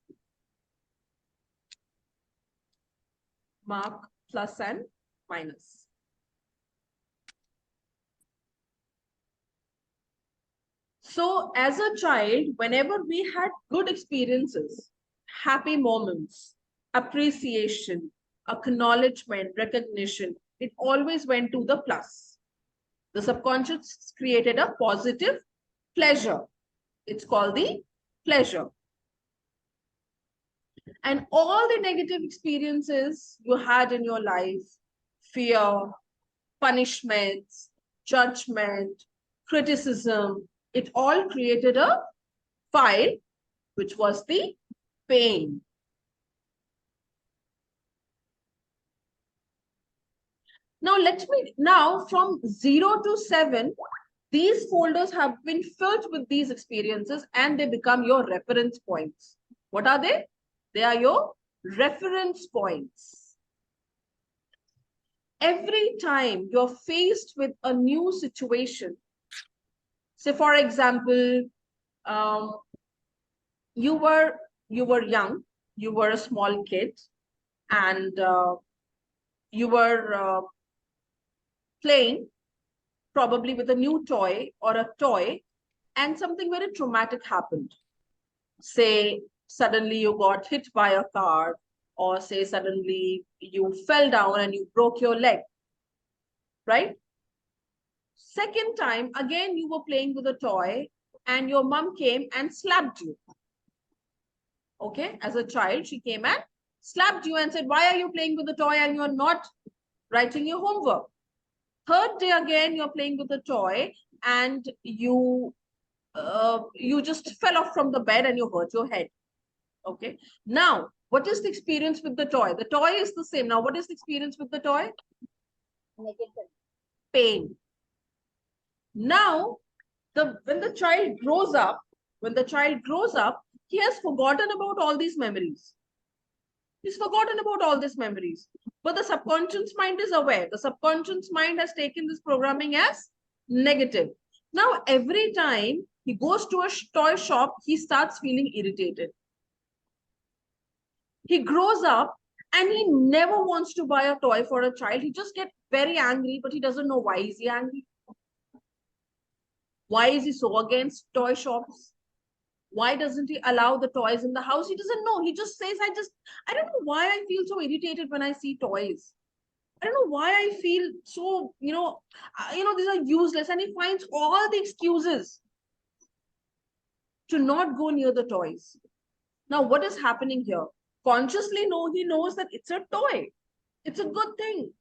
Mark plus and minus. So as a child, whenever we had good experiences, happy moments, appreciation, acknowledgement, recognition, it always went to the plus. The subconscious created a positive pleasure. It's called the pleasure. And all the negative experiences you had in your life, fear, punishments, judgment, criticism, it all created a file, which was the pain. Now from 0 to 7, these folders have been filled with these experiences and they become your reference points. What are they? They are your reference points. Every time you're faced with a new situation, say for example, you were young, you were a small kid, and you were playing probably with a new toy or a toy, and something very traumatic happened. Say suddenly you got hit by a car, or say suddenly you fell down and you broke your leg. right? Second time, again, you were playing with a toy and your mom came and slapped you. Okay, as a child, she came and slapped you and said, why are you playing with the toy and you're not writing your homework? Third day again, you're playing with the toy and you just fell off from the bed and you hurt your head. Okay, now what is the experience with the toy? The toy is the same. Now, what is the experience with the toy? Negative. Pain. Now, when the child grows up, he has forgotten about all these memories. He's forgotten about all these memories. But the subconscious mind is aware. The subconscious mind has taken this programming as negative. Now, every time he goes to a toy shop, he starts feeling irritated. He grows up and he never wants to buy a toy for a child. He just gets very angry, but he doesn't know why is he angry. Why is he so against toy shops? Why doesn't he allow the toys in the house? He doesn't know. He just says, I don't know why I feel so irritated when I see toys. I don't know why I feel so, these are useless. And he finds all the excuses to not go near the toys. Now, what is happening here? Consciously, he knows that it's a toy. It's a good thing.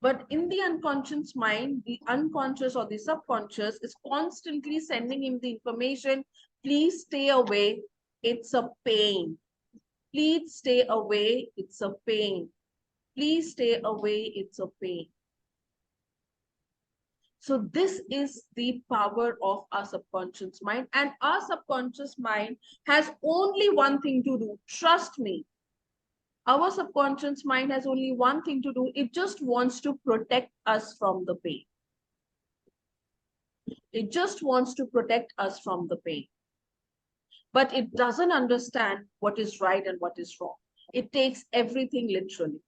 But in the unconscious mind, the unconscious or the subconscious is constantly sending him the information, please stay away, it's a pain. Please stay away, it's a pain. Please stay away, it's a pain. So this is the power of our subconscious mind. And our subconscious mind has only one thing to do. Trust me. Our subconscious mind has only one thing to do. It just wants to protect us from the pain. It just wants to protect us from the pain. But it doesn't understand what is right and what is wrong. It takes everything literally.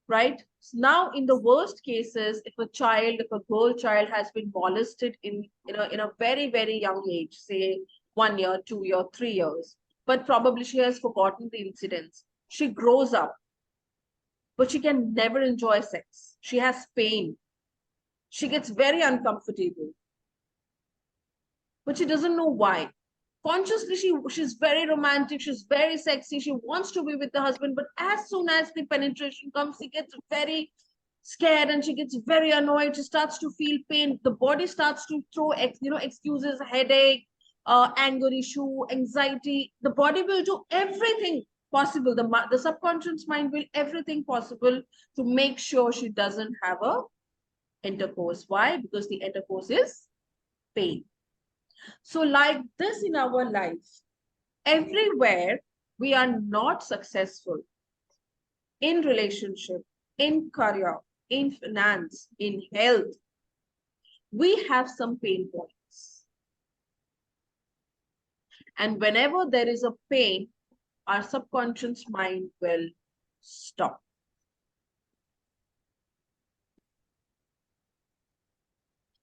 Right? Now, in the worst cases, if a girl child has been molested in a very, very young age, say 1 year, 2 years, 3 years, but probably she has forgotten the incidents. She grows up, but she can never enjoy sex. She has pain. She gets very uncomfortable, but she doesn't know why. Consciously, she's very romantic, she's very sexy, she wants to be with the husband, but as soon as the penetration comes, she gets very scared and she gets very annoyed. She starts to feel pain. The body starts to throw excuses, headache, anger issue, anxiety. The body will do everything possible. The subconscious mind will everything possible to make sure she doesn't have a intercourse. Why? Because the intercourse is pain. So like this in our life, everywhere we are not successful in relationship, in career, in finance, in health, we have some pain points. And whenever there is a pain, our subconscious mind will stop.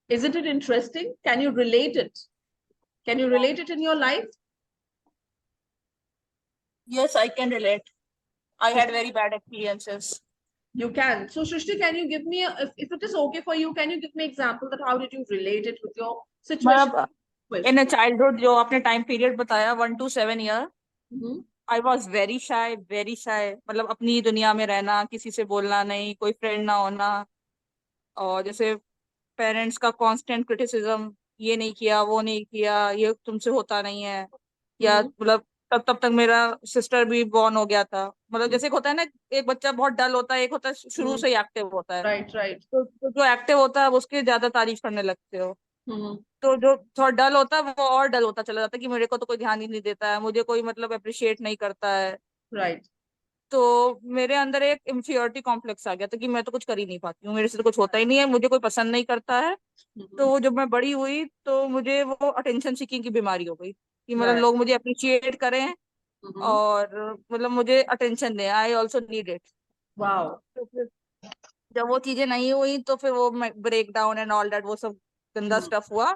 Isn't it interesting? Can you relate it? Can you relate it in your life? Yes, I can relate. I had very bad experiences. You can. So, Shrishti, can you give me, if it is okay for you, can you give me an example that how did you relate it with your situation? In a childhood, जो आपने time period बताया 1 to 7 year, I was very shy, very shy. मतलब अपनी दुनिया में रहना, किसी से बोलना नहीं, कोई friend ना होना, और जैसे पेरेंट्स का कांस्टेंट क्रिटिसिज्म, ये नहीं किया, वो नहीं किया, ये तुमसे होता नहीं है, या मतलब तब तक मेरा सिस्टर भी बॉर्न हो गया था. मतलब जैसे होता है ना, एक बच्चा बहुत डल होता है, एक होता है शुरू से ही एक्टिव होता है. राइट. तो जो एक्टिव होता है उसकी ज्यादा तारीफ करने लगते हो. तो जो थोड़ा डल होता है वो और डल होता चला जाता है कि मेरे को तो कोई ध्यान ही नहीं देता है, मुझे कोई मतलब अप्रिशिएट नहीं करता है. राइट. तो मेरे अंदर एक इंफीरियरिटी कॉम्प्लेक्स आ गया था कि मैं तो कुछ कर ही नहीं पाती हूँ, मेरे से तो कुछ होता ही नहीं है, मुझे कोई पसंद नहीं करता है. तो जब मैं बड़ी हुई तो मुझे वो अटेंशन सीकिंग की बीमारी हो गई कि मतलब लोग मुझे अप्रिशिएट करें और मतलब मुझे अटेंशन दें. I also need it. Wow. तो फिर जब वो चीजें नहीं हुई तो फिर वो break down and all that, वो सब गंदा स्टफ हुआ.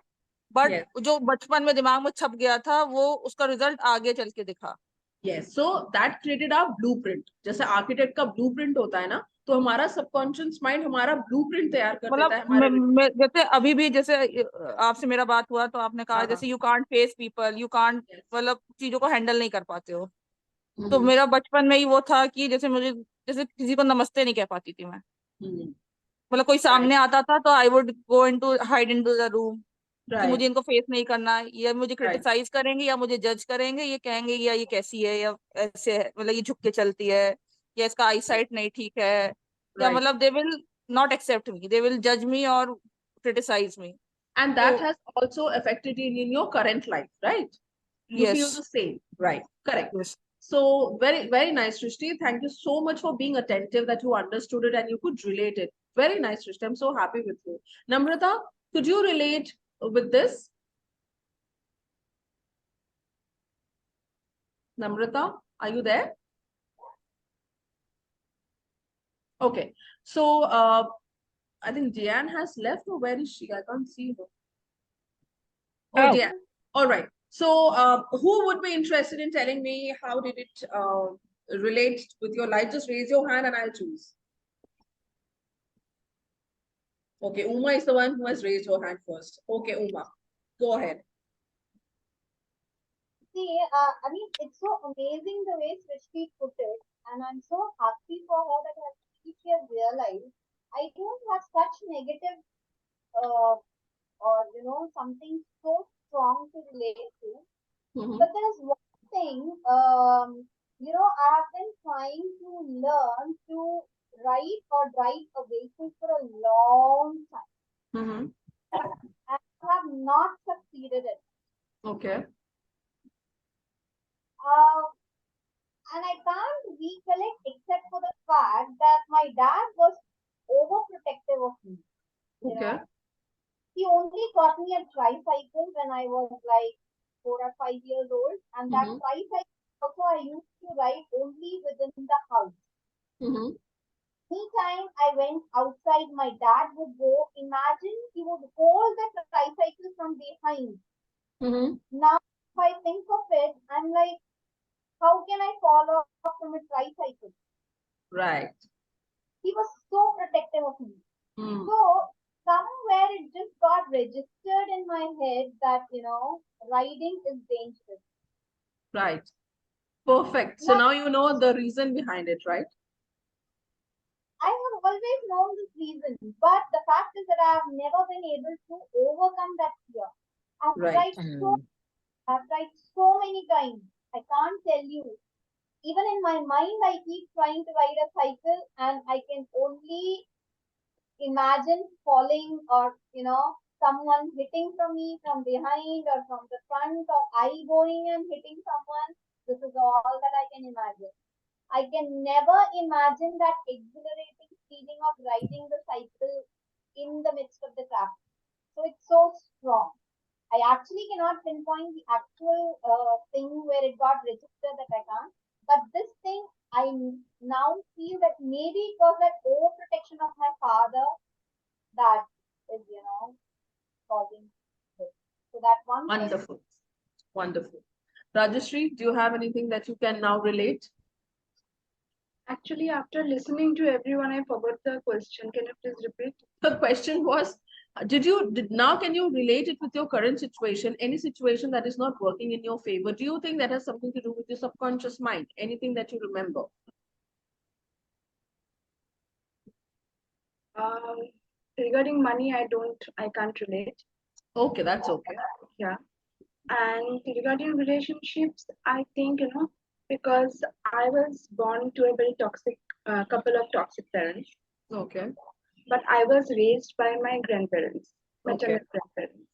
बट जो बचपन में दिमाग में छप गया था वो उसका रिजल्ट आगे चल के दिखा. Yes, so that created our blueprint. जैसे architect का blueprint होता है ना, तो हमारा subconscious mind हमारा blueprint तैयार कर देता है हमारे जैसे अभी भी जैसे आपसे मेरा बात हुआ तो आपने कहा हाँ, जैसे you can't face people, you can't Yes. मतलब चीजों को हैंडल नहीं कर पाते हो। तो हम्म, मेरा बचपन में ही वो था कि जैसे मुझे जैसे किसी को नमस्ते नहीं कह पाती थी मैं। हम्म, मतलब कोई सामने आता था तो I would go into hide into the room कि मुझे right, इनको फेस नहीं करना है, ये मुझे right, क्रिटिसाइज करेंगे या मुझे जज करेंगे, ये कहेंगे या ये कैसी है या ऐसे है, मतलब ये झुक के चलती है या इसका आई साइट नहीं ठीक है, या right. मतलब they will not accept me, they will जज मी और क्रिटिसाइज मी। And तो that has also affected in your current life, right? You yes feel the same, right? Correct. Yes So very, very nice, Srishti. Thank you so much for being attentive that you understood it and you could relate it. Very nice, Srishti. I'm so happy with you. Namrata, could you relate with this? Namrata, are you there? Okay. So I think Jan has left, or where is she? I can't see her. Oh, Oh. Jan. All right. So who would be interested in telling me how did it relate with your life? Just raise your hand and I'll choose. Okay, Uma is the one who has raised her hand first. Okay, Uma, go ahead. See, I mean, it's so amazing the way Srishti put it, and I'm so happy for her that she has realized I don't have such negative, or something so strong to relate to. Mhm. But there's one thing, I have been trying to learn to ride or drive a vehicle for a long time, Mhm. and I have not succeeded in it. Okay. Uh, and I can't recollect except for the fact that my dad was overprotective of me. You Okay. know, he only got me a tricycle when I was like 4 or 5 years old, and that Mhm. tricycle also I used to ride only within the house. Mhm. Anytime I went outside, my dad would go. Imagine he would hold the tricycle from behind. Mhm. Now, if I think of it, I'm like, how can I fall off from a tricycle? Right. He was so protective of me. Mm. So somewhere it just got registered in my head that riding is dangerous. Right. Perfect. So Now now you know the reason behind it, right? I have always known this reason, but the fact is that I have never been able to overcome that fear. I've Right. tried so many times. I can't tell you. Even in my mind, I keep trying to ride a cycle, and I can only imagine falling, or someone hitting from me from behind or from the front, or I going and hitting someone. This is all that I can imagine. I can never imagine that exhilarating feeling of riding the cycle in the midst of the traffic. So it's so strong. I actually cannot pinpoint the actual thing where it got registered that I can't. But this thing, I now feel that maybe it was that overprotection of my father that is, causing this. So that one thing. Wonderful. Wonderful. Rajashri, do you have anything that you can now relate? Actually, after listening to everyone, I forgot the question. Can you please repeat? The question was, now can you relate it with your current situation? Any situation that is not working in your favor? Do you think that has something to do with your subconscious mind? Anything that you remember? Regarding money, I can't relate. Okay, that's okay. Yeah. And regarding relationships, I think, because I was born to a very toxic couple of toxic parents, Okay. but I was raised by my grandparents, maternal grandparents.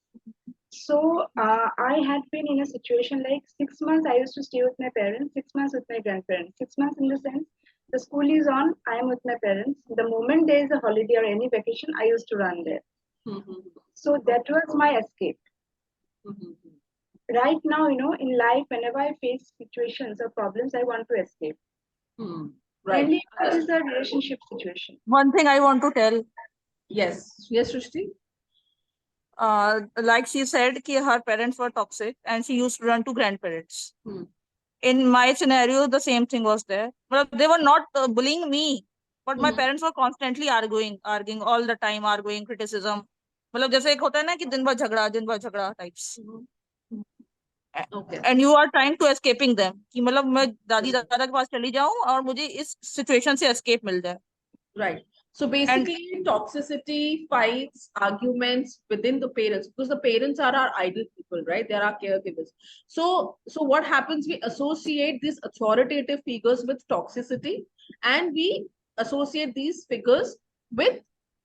So I had been in a situation like 6 months I used to stay with my parents, 6 months with my grandparents. 6 months in the sense the school is on, I am with my parents. The moment there is a holiday or any vacation, I used to run there. Mhm. So that was my escape. Mhm. Right now, in life, whenever I face situations or problems, I want to escape. Right. Mainly it is a relationship situation. One thing I want to tell, Yes. Yes, Srishti? like she said, कि her parents were toxic and she used to run to grandparents. Hmm. in my scenario, the same thing was there. But they were not bullying me, but my Mhm. parents were constantly arguing all the time, arguing, criticism. मतलब जैसे एक होता है ना कि दिन भर झगड़ा types. Mhm. Okay. And you are trying to escaping them. कि मतलब मैं दादी दादा के पास चली जाऊं और मुझे इस situation से escape मिल जाए. Right. So And basically, toxicity, fights, arguments within the parents, because the parents are our ideal people, right? They're our caregivers. So what happens? We associate these authoritative figures with toxicity, and we associate these figures with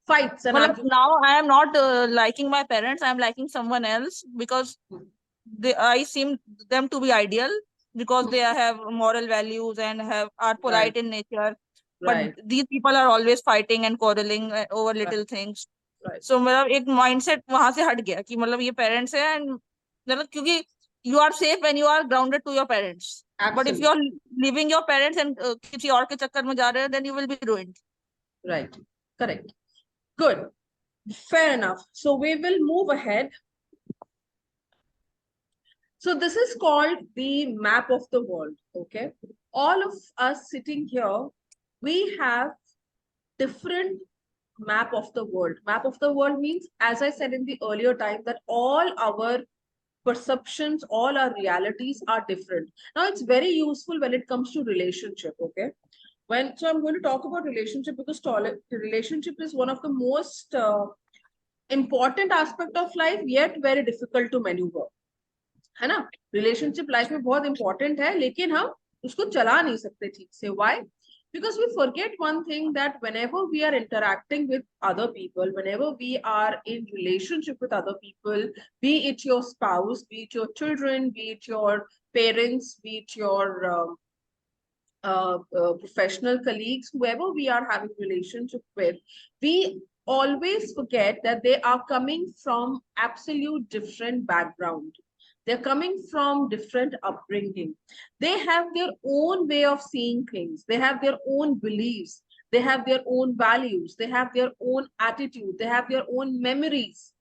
fights and मतलब arguments. now I am not liking my parents. I am liking someone else because I seem them to be ideal because they have moral values and are polite Right, in nature. But right, these people are always fighting and quarreling over right, little things. right. So मतलब एक mindset वहां से हट गया कि मतलब ये parents है and मतलब क्योंकि you are safe when you are grounded to your parents. But if you Absolutely. are leaving your parents and किसी और के चक्कर में जा रहे हो, then you will be ruined. Right. Correct. Good. Fair enough. So we will move ahead. So this is called the map of the world, okay? All of us sitting here, we have different map of the world. Map of the world means, as I said in the earlier time, that all our perceptions, all our realities are different. Now, it's very useful when it comes to relationship, okay? So I'm going to talk about relationship because relationship is one of the most important aspect of life, yet very difficult to maneuver. है ना relationship life में बहुत important है लेकिन हम उसको चला नहीं सकते ठीक से why because we forget one thing that whenever we are interacting with other people, whenever we are in relationship with other people, be it your spouse, be it your children, be it your parents, be it your professional colleagues, whoever we are having relationship with, we always forget that they are coming from absolute different background. They're coming from different upbringing. They have their own way of seeing things. They have their own beliefs. They have their own values. They have their own attitude. They have their own memories.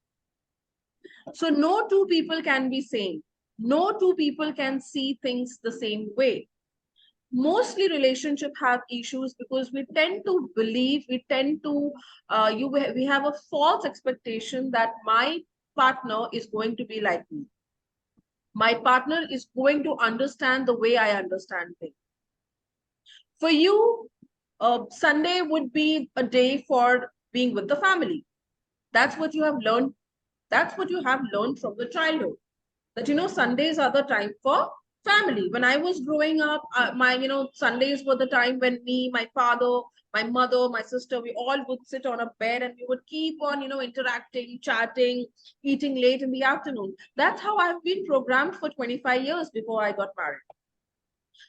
So no two people can be same. No two people can see things the same way. Mostly relationship have issues because we tend to believe, we tend to we have a false expectation that my partner is going to be like me. My partner is going to understand the way I understand things. For you, Sunday would be a day for being with the family. That's what you have learned. That's what you have learned from the childhood. That Sundays are the time for family. When I was growing up, my Sundays were the time when me, my father, my mother, my sister, we all would sit on a bed and we would keep on interacting, chatting, eating late in the afternoon. That's how I've been programmed for 25 years before I got married.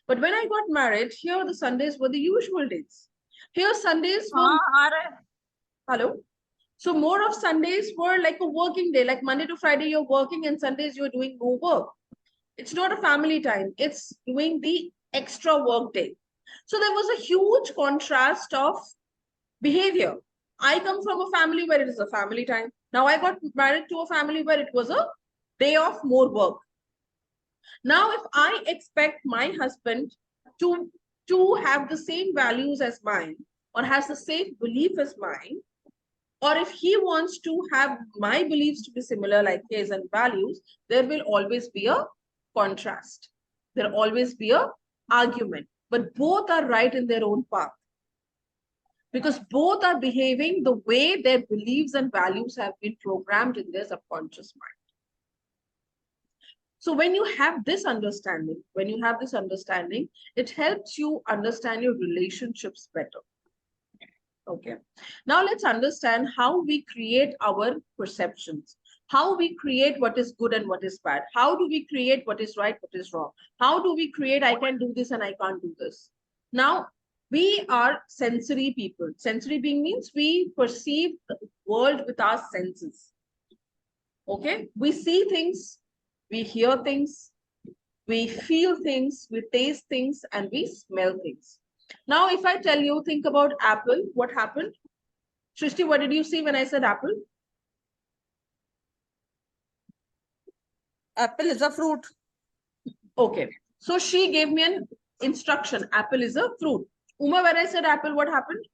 But when I got married, here the Sundays were the usual days. Here Sundays were hello. So more of Sundays were like a working day, like Monday to Friday, you're working and Sundays you're doing no work. It's not a family time. It's doing the extra work day. So there was a huge contrast of behavior. I come from a family where it is a family time. Now I got married to a family where it was a day of more work. Now, if I expect my husband to have the same values as mine or has the same belief as mine, or if he wants to have my beliefs to be similar like his and values, there will always be a contrast. There'll always be a argument. But both are right in their own path. Because both are behaving the way their beliefs and values have been programmed in their subconscious mind. So when you have this understanding, it helps you understand your relationships better. Okay. Now let's understand how we create our perceptions, how we create what is good and what is bad. How do we create what is right, what is wrong? How do we create, I can do this and I can't do this? Now, we are sensory people. Sensory being means we perceive the world with our senses. Okay. We see things, we hear things, we feel things, we taste things, and we smell things. Now, if I tell you, think about apple, what happened? Shrishti, what did you see when I said apple? Apple is a fruit. Okay. So she gave me an instruction. Apple is a fruit. Uma, when I said apple, what happened?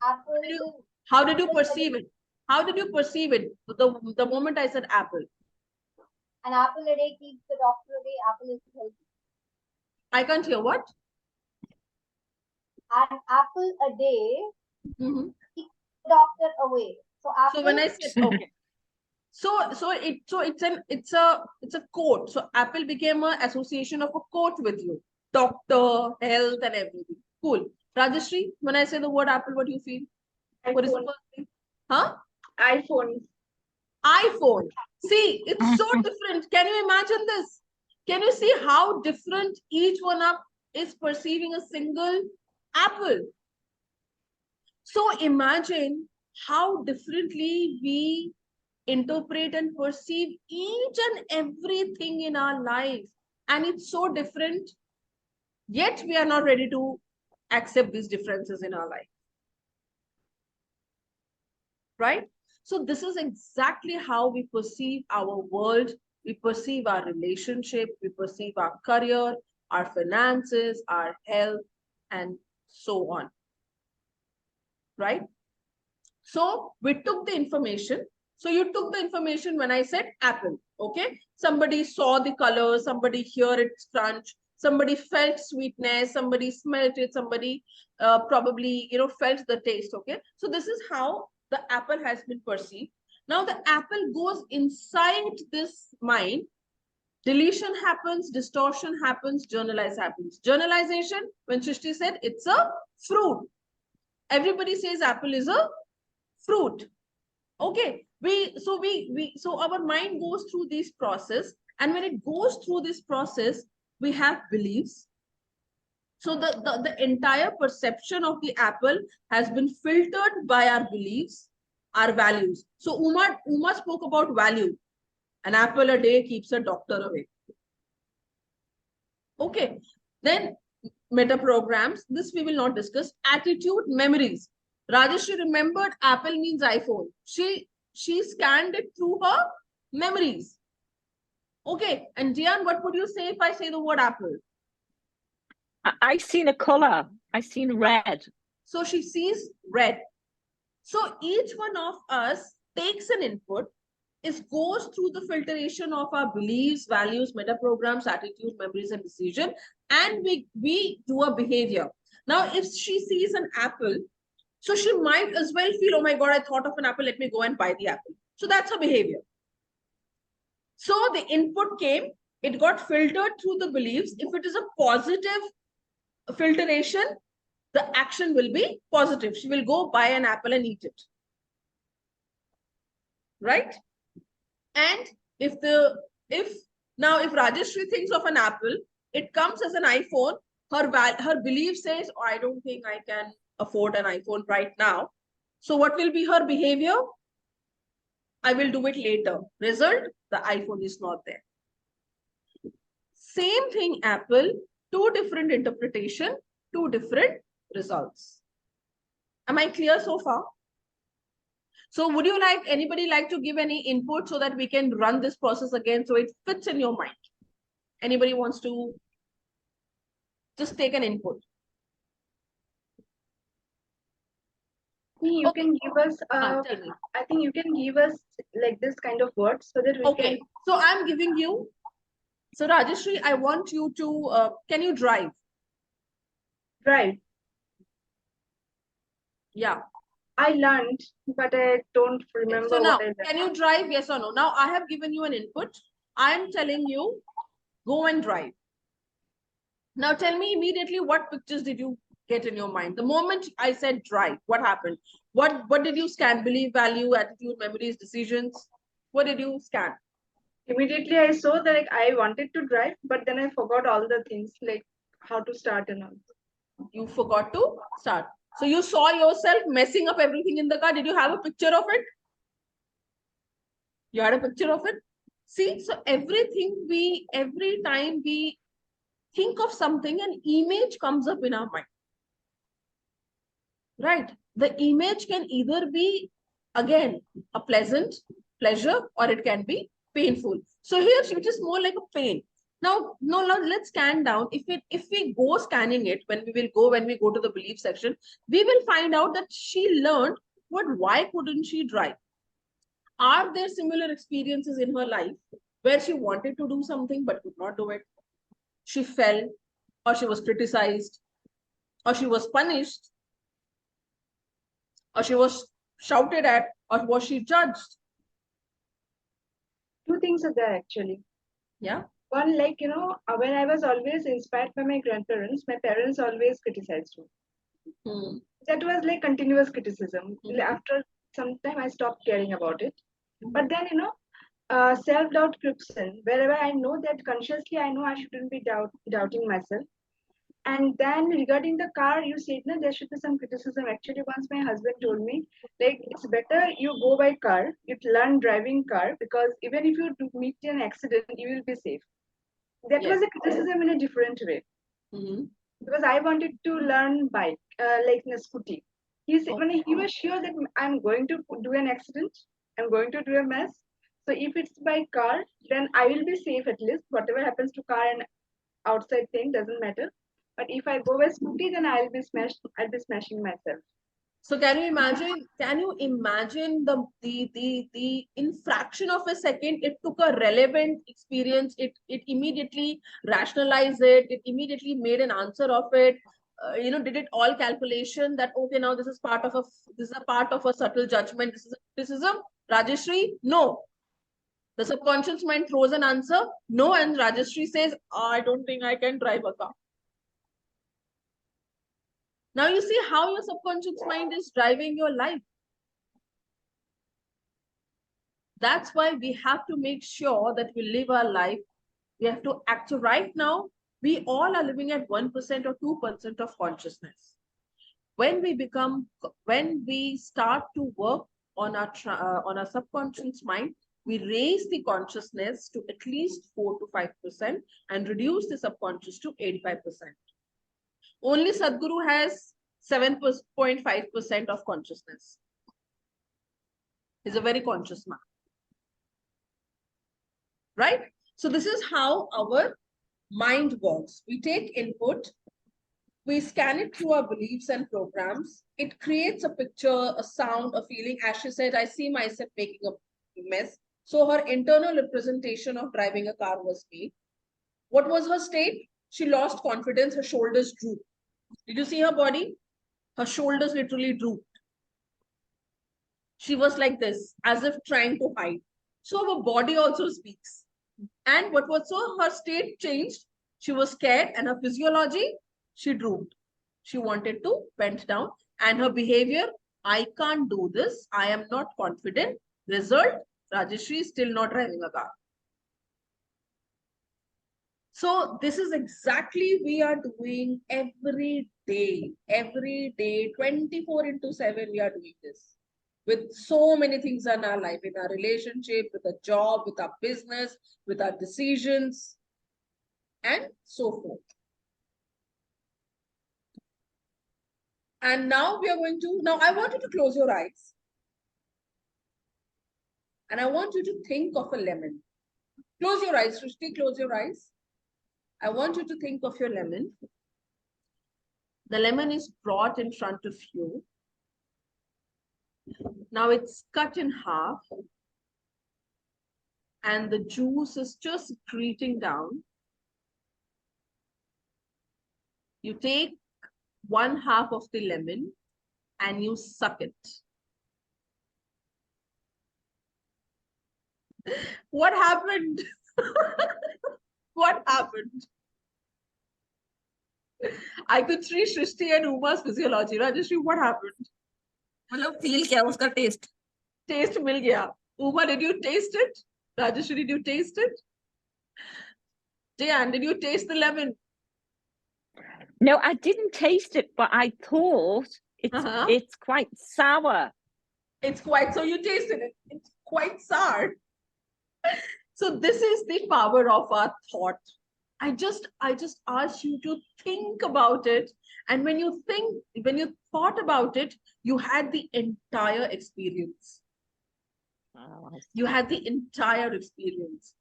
Apple. How did you perceive it? How did you perceive it the moment I said apple? An apple a day keeps the doctor away. Apple is healthy. I can't hear what? An apple a day Mm-hmm. keeps the doctor away. So apple. So when I said okay, it's a quote. So apple became an association of a quote with you, doctor, health, and everything. Cool. Rajeshri, when I say the word apple, what do you feel? What is the iPhone. first thing? Huh? iPhone. iPhone. See, it's so different. Can you imagine this? Can you see how different each one up is perceiving a single apple? So imagine how differently we interpret and perceive each and everything in our life. And it's so different, yet we are not ready to accept these differences in our life. Right? So this is exactly how we perceive our world, we perceive our relationship, we perceive our career, our finances, our health, and so on. Right? So we took the information. So you took the information when I said apple, okay? Somebody saw the color, somebody heard its crunch, somebody felt sweetness, somebody smelled it, somebody probably, felt the taste, okay? So this is how the apple has been perceived. Now the apple goes inside this mind. Deletion happens, distortion happens, generalize happens. Generalization, when Shrishti said it's a fruit. Everybody says apple is a fruit. Okay, so our mind goes through this process, and when it goes through this process, we have beliefs. So the entire perception of the apple has been filtered by our beliefs, our values. So Uma spoke about value. An apple a day keeps a doctor away. Okay, then meta programs. This we will not discuss. Attitude, memories. Rajeshri remembered apple means iPhone. She scanned it through her memories. Okay, and Jian, what would you say if I say the word apple? I seen a color. I seen red. So she sees red. So each one of us takes an input, goes through the filtration of our beliefs, values, meta programs, attitude, memories, and decision, and we do a behavior. Now, if she sees an apple, so she might as well feel, oh my God, I thought of an apple, let me go and buy the apple. So that's her behavior. So the input came, it got filtered through the beliefs. If it is a positive filtration, the action will be positive. She will go buy an apple and eat it. Right? And if Rajeshri thinks of an apple, it comes as an iPhone. Her belief says, oh, I don't think I can afford an iPhone right now. So what will be her behavior? I will do it later. Result, the iPhone is not there. Same thing, Apple, two different interpretation, two different results. Am I clear so far? So would you anybody like to give any input so that we can run this process again so it fits in your mind? Anybody wants to just take an input? You can give us, Tell me. I think you can give us like this kind of words so that we Okay, can. so I'm giving you, so Rajeshri, I want you to, can you drive? Drive. Yeah. I learned, but I don't remember So now, what I learned. can you drive? Yes or no? Now I have given you an input. I am telling you, go and drive. Now tell me immediately what pictures did you get in your mind? The moment I said drive, what happened? What did you scan? Belief, value, attitude, memories, decisions? What did you scan? Immediately I saw that like, I wanted to drive, but then I forgot all the things like how to start and all. You forgot to start. So you saw yourself messing up everything in the car. Did you have a picture of it? You had a picture of it? See, so every time we think of something, an image comes up in our mind. Right? The image can either be, again, a pleasure, or it can be painful. So here, it is more like a pain. Now, no, now let's scan down. If we go scanning it, when we go to the belief section, we will find out that she learned, but why couldn't she drive? Are there similar experiences in her life where she wanted to do something but could not do it? She fell, or she was criticized, or she was punished, or she was shouted at, or was she judged? Two things are there actually. Yeah. One, like, when I was always inspired by my grandparents, my parents always criticized me. That was like continuous criticism. After some time, I stopped caring about it. But then, self-doubt creeps in. Wherever I know that consciously, I know I shouldn't be doubting myself. And then regarding the car, you said no, there should be some criticism. Actually, once my husband told me, like, it's better you go by car, you learn driving car, because even if you do meet an accident, you will be safe. That was a criticism in a different way. Because I wanted to learn bike, like a scooty. When he was sure that I'm going to do an accident, I'm going to do a mess. So if it's by car, then I will be safe at least. Whatever happens to car and outside thing doesn't matter. But if I go by scooty, then I'll be smashing myself. So can you imagine the in fraction of a second, it took a relevant experience, it immediately rationalized it, it immediately made an answer of it, did it all calculation that, okay, now this is a part of a subtle judgment, this is a criticism, Rajeshri? No. The subconscious mind throws an answer, no, and Rajeshri says, I don't think I can drive a car. Now you see how your subconscious mind is driving your life. That's why we have to make sure that we live our life. We have to act. So right now, we all are living at 1% or 2% of consciousness. When we start to work on our subconscious mind, we raise the consciousness to at least 4 to 5% and reduce the subconscious to 85%. Only Sadhguru has 7.5% of consciousness. He's a very conscious man. Right? So this is how our mind works. We take input, we scan it through our beliefs and programs. It creates a picture, a sound, a feeling. As she said, I see myself making a mess. So her internal representation of driving a car was made. What was her state? She lost confidence, her shoulders drooped. Did you see her body? Her shoulders literally drooped. She was like this, as if trying to hide. So her body also speaks. And what was so her state changed? She was scared, and her physiology, she drooped. She wanted to bend down, and her behavior, I can't do this. I am not confident. Result, Rajeshri is still not driving a car. So this is exactly we are doing every day, 24/7, we are doing this. With so many things in our life, in our relationship, with a job, with our business, with our decisions, and so forth. And now we are going to, now I want you to close your eyes. And I want you to think of a lemon. Close your eyes, Srishti, close your eyes. I want you to think of your lemon. The lemon is brought in front of you. Now it's cut in half. And the juice is just creeping down. You take 1/2 of the lemon and you suck it. What happened? What happened? I could see Srishti and Uma's physiology. Rajeshri, what happened? मतलब feel क्या उसका taste? Taste मिल गया. Uma, did you taste it? Rajeshri, did you taste it? Jayan, did you taste the lemon? No, I didn't taste it, but I thought it's quite sour. It's quite, so you tasted it. It's quite sour. So this is the power of our thought. I just asked you to think about it. And when you thought about it, you had the entire experience. Oh, You had the entire experience.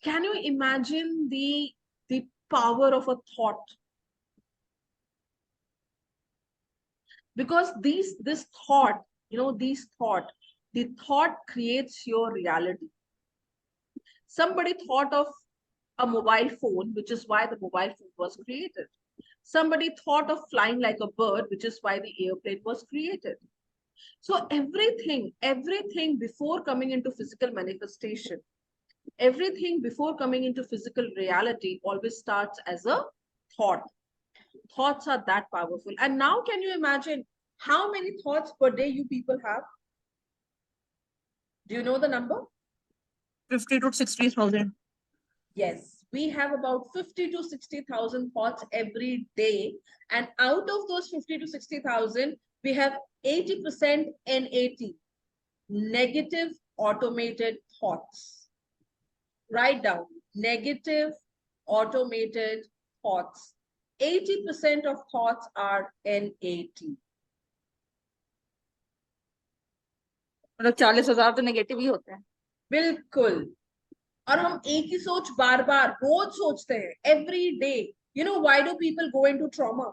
Can you imagine the the power of a thought. Because this thought, the thought creates your reality. Somebody thought of a mobile phone, which is why the mobile phone was created. Somebody thought of flying like a bird, which is why the airplane was created. So everything before coming into physical manifestation, everything before coming into physical reality always starts as a thought. Thoughts are that powerful. And now can you imagine how many thoughts per day you people have? Do you know the number? 50 to 60,000. Yes, we have about 50 to 60,000 thoughts every day. And out of those 50 to 60,000, we have 80% NAT, negative automated thoughts. Write down, negative automated thoughts. 80% of thoughts are NAT. मतलब 40,000 तो negative ही होते हैं. बिल्कुल. और हम एक ही सोच बार बार रोज सोचते हैं, every day. You know why do people go into trauma?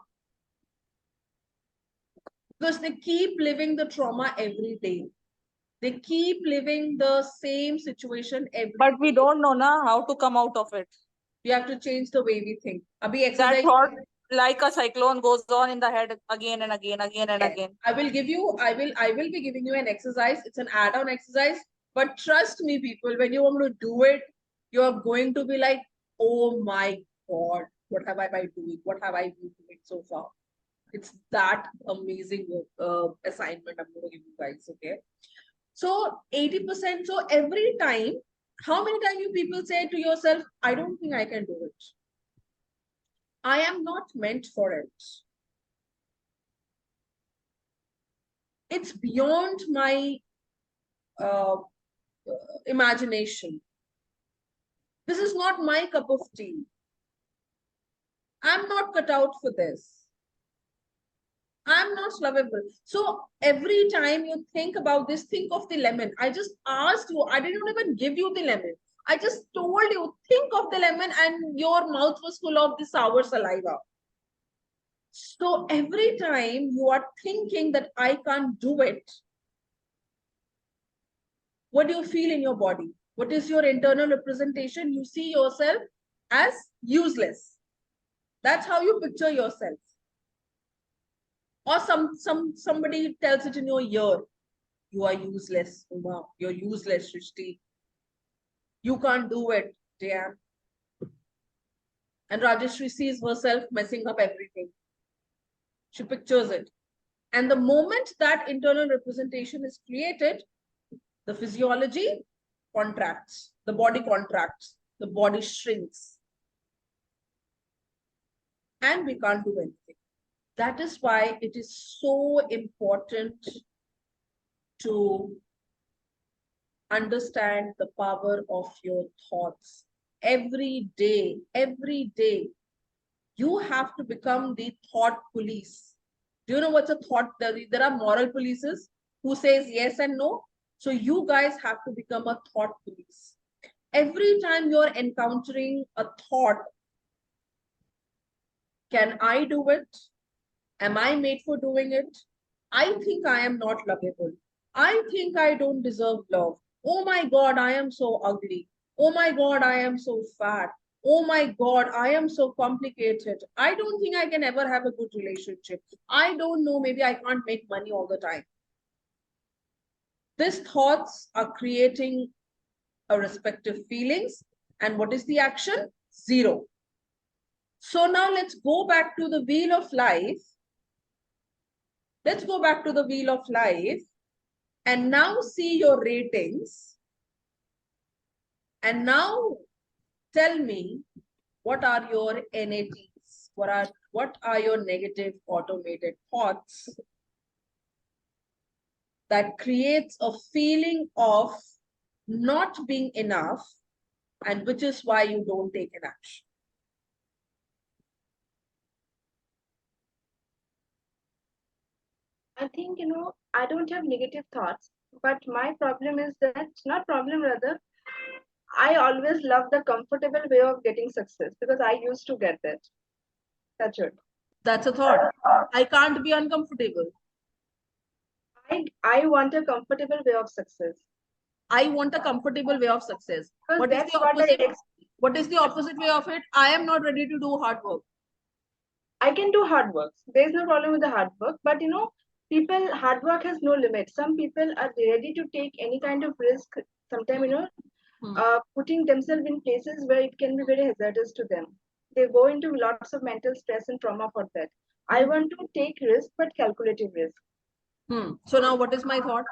Because they keep living the trauma every day. They keep living the same situation every day. But we don't know na how to come out of it. We have to change the way we think. Abhi That exercise. thought, like a cyclone, goes on in the head again and again, again and Yes. again. I will be giving you an exercise. It's an add-on exercise. But trust me, people, when you want to do it, you're going to be like, oh my God, what have I been doing? What have I been doing so far? It's that amazing assignment I'm going to give you guys, okay? So 80%, so every time, how many times you people say to yourself, I don't think I can do it. I am not meant for it. It's beyond my imagination. This is not my cup of tea. I'm not cut out for this. I'm not lovable. So every time you think about this, think of the lemon. I just asked you, I didn't even give you the lemon. I just told you, think of the lemon, and your mouth was full of the sour saliva. So every time you are thinking that I can't do it, what do you feel in your body? What is your internal representation? You see yourself as useless. That's how you picture yourself. Or somebody tells it in your ear, you are useless, Uma. You're useless, Shrishti. You can't do it, dear. And Rajeshri sees herself messing up everything. She pictures it. And the moment that internal representation is created, the physiology contracts, the body shrinks. And we can't do anything. That is why it is so important to understand the power of your thoughts. Every day, you have to become the thought police. Do you know what's a thought? There are moral polices who says yes and no. So you guys have to become a thought police. Every time you're encountering a thought, can I do it? Am I made for doing it? I think I am not lovable. I think I don't deserve love. Oh my God, I am so ugly. Oh my God, I am so fat. Oh my God, I am so complicated. I don't think I can ever have a good relationship. I don't know, maybe I can't make money all the time. These thoughts are creating a respective feelings. And what is the action? Zero. So now let's go back to the wheel of life. Let's go back to the wheel of life and now see your ratings. And now tell me, what are your NATs? What are your negative automated thoughts that creates a feeling of not being enough, and which is why you don't take an action? I think, I don't have negative thoughts, but my problem is that, not problem rather, I always love the comfortable way of getting success because I used to get that. That's it. That's a thought. I can't be uncomfortable. I want a comfortable way of success. I want a comfortable way of success. Because What is that's the what opposite? What is the opposite way of it? I am not ready to do hard work. I can do hard work. There's no problem with the hard work, but you know, people, hard work has no limit. Some people are ready to take any kind of risk. Sometimes, you know, putting themselves in places where it can be very hazardous to them. They go into lots of mental stress and trauma for that. I want to take risk, but calculated risk. So now what is my thought?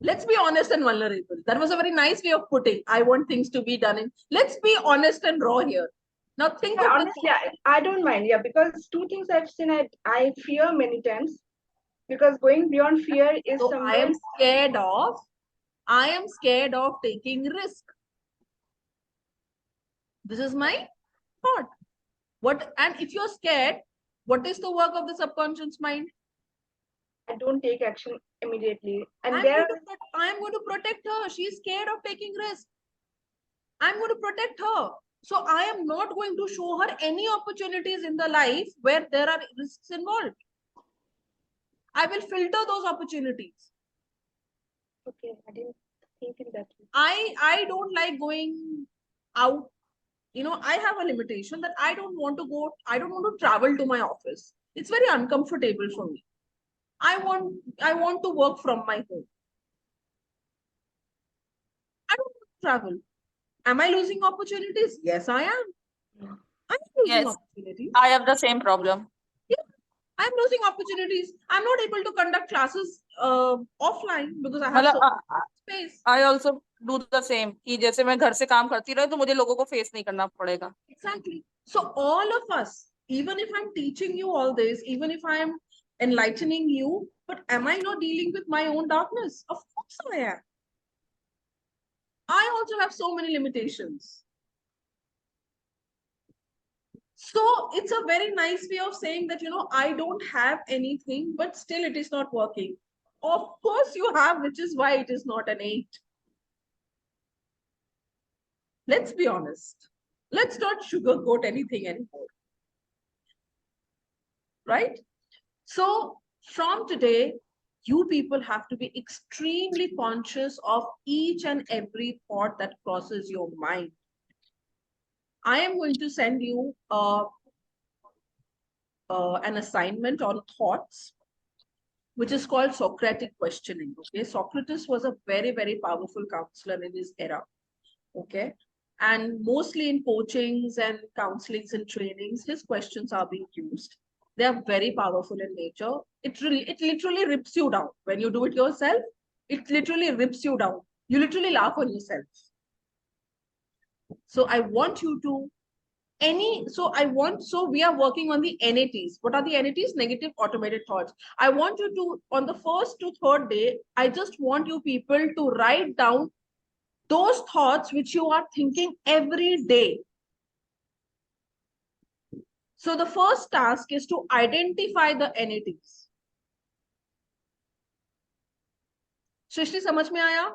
Let's be honest and vulnerable. That was a very nice way of putting. I want things to be done in. Let's be honest and raw here. Now think of honestly, I don't mind. Yeah, because two things I've seen, I fear many times. Because going beyond fear is so I am scared of taking risk. This is my thought. And if you're scared, what is the work of the subconscious mind? I don't take action immediately. And I'm going to protect her. She's scared of taking risk. I'm going to protect her. So I am not going to show her any opportunities in the life where there are risks involved. I will filter those opportunities. Okay, I didn't think in that way. I don't like going out. You know, I have a limitation that I don't want to travel to my office. It's very uncomfortable for me. I want to work from my home. I don't want to travel. Am I losing opportunities? Yes, I am. I'm losing opportunities. I have the same problem. Yeah, I'm losing opportunities. I'm not able to conduct classes offline because I have so much space. I also do the same. कि जैसे मैं घर से काम करती रहूं तो मुझे लोगों को face नहीं करना पड़ेगा. Exactly. So all of us, even if I'm teaching you all this, even if I am enlightening you, but am I not dealing with my own darkness? Of course I am. I also have so many limitations. So it's a very nice way of saying that, you know, I don't have anything, but still it is not working. Of course you have, which is why it is not an 8. Let's be honest. Let's not sugarcoat anything anymore. Right? So from today, you people have to be extremely conscious of each and every thought that crosses your mind. I am going to send you an assignment on thoughts, which is called Socratic questioning. Okay, Socrates was a very, very powerful counselor in his era. Okay, and mostly in coachings and counselings and trainings, his questions are being used. They are very powerful in nature. It literally rips you down. When you do it yourself, it literally rips you down. You literally laugh on yourself. So I want you to so we are working on the NATs. What are the NATs? Negative automated thoughts. I want you to, on the first to third day, I just want you people to write down those thoughts which you are thinking every day. So the first task is to identify the NATs. Shrishti, समझ में आया?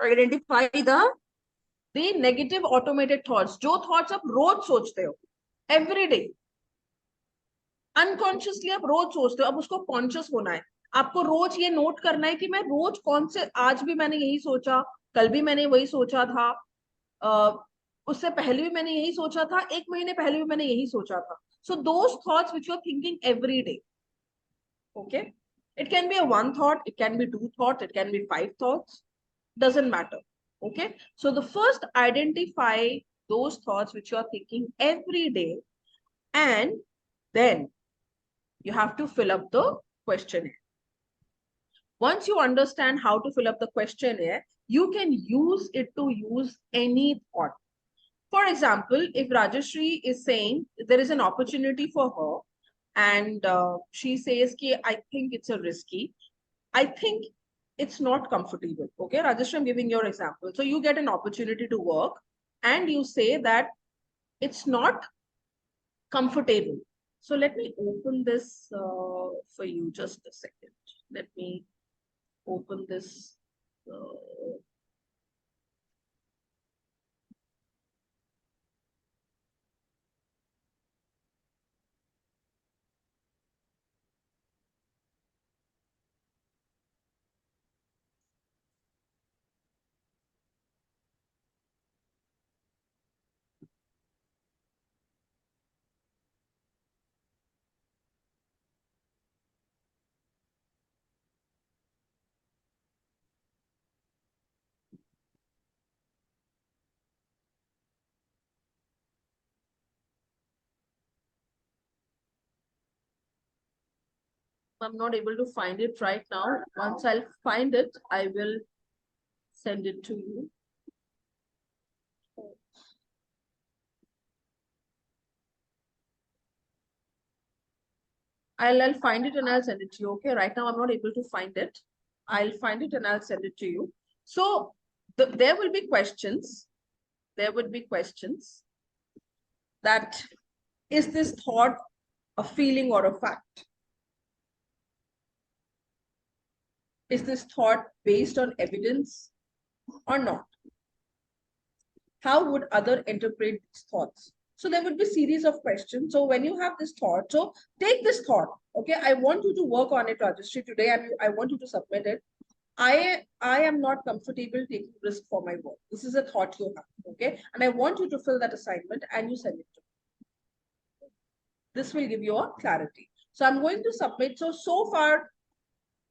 Identify the negative automated thoughts. जो thoughts आप रोज सोचते हो, every day. Unconsciously आप रोज सोचते हो, अब उसको conscious होना है. आपको रोज ये नोट करना है कि मैं रोज कौन से, आज भी मैंने यही सोचा, कल भी मैंने वही सोचा था, उससे पहले भी मैंने यही सोचा था, एक महीने पहले भी मैंने यही सोचा था. So those thoughts which you are thinking every day. Okay, it can be a 1 thought, it can be 2 thoughts, it can be 5 thoughts, doesn't matter. Okay, so the first, identify those thoughts which you are thinking every day, and then you have to fill up the questionnaire. Once you understand how to fill up the questionnaire, you can use it to use any thought. For example, if Rajashri is saying there is an opportunity for her, and she says, I think it's a risky, I think it's not comfortable. Okay, Rajashri, I'm giving your example. So you get an opportunity to work and you say that it's not comfortable. So let me open this for you, just a second. Let me open this. I'm not able to find it right now. Once I'll find it, I will send it to you. I'll find it and I'll send it to you. Okay, right now I'm not able to find it. I'll find it and I'll send it to you. So there will be questions. There would be questions that is this thought a feeling or a fact? Is this thought based on evidence or not? How would other interpret these thoughts? So there would be series of questions. So when you have this thought, so take this thought. Okay, I want you to work on it, Rajyasree, today, and I want you to submit it. I am not comfortable taking risk for my work. This is a thought you have, okay? And I want you to fill that assignment and you send it to me. This will give you a clarity. So I'm going to submit. So far,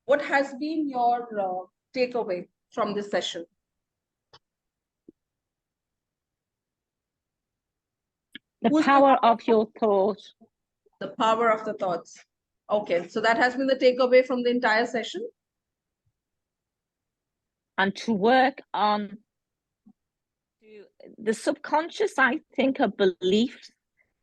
what has been your takeaway from this session? The power of your thought. The power of the thoughts. Okay, so that has been the takeaway from the entire session. And to work on the subconscious, I think, are beliefs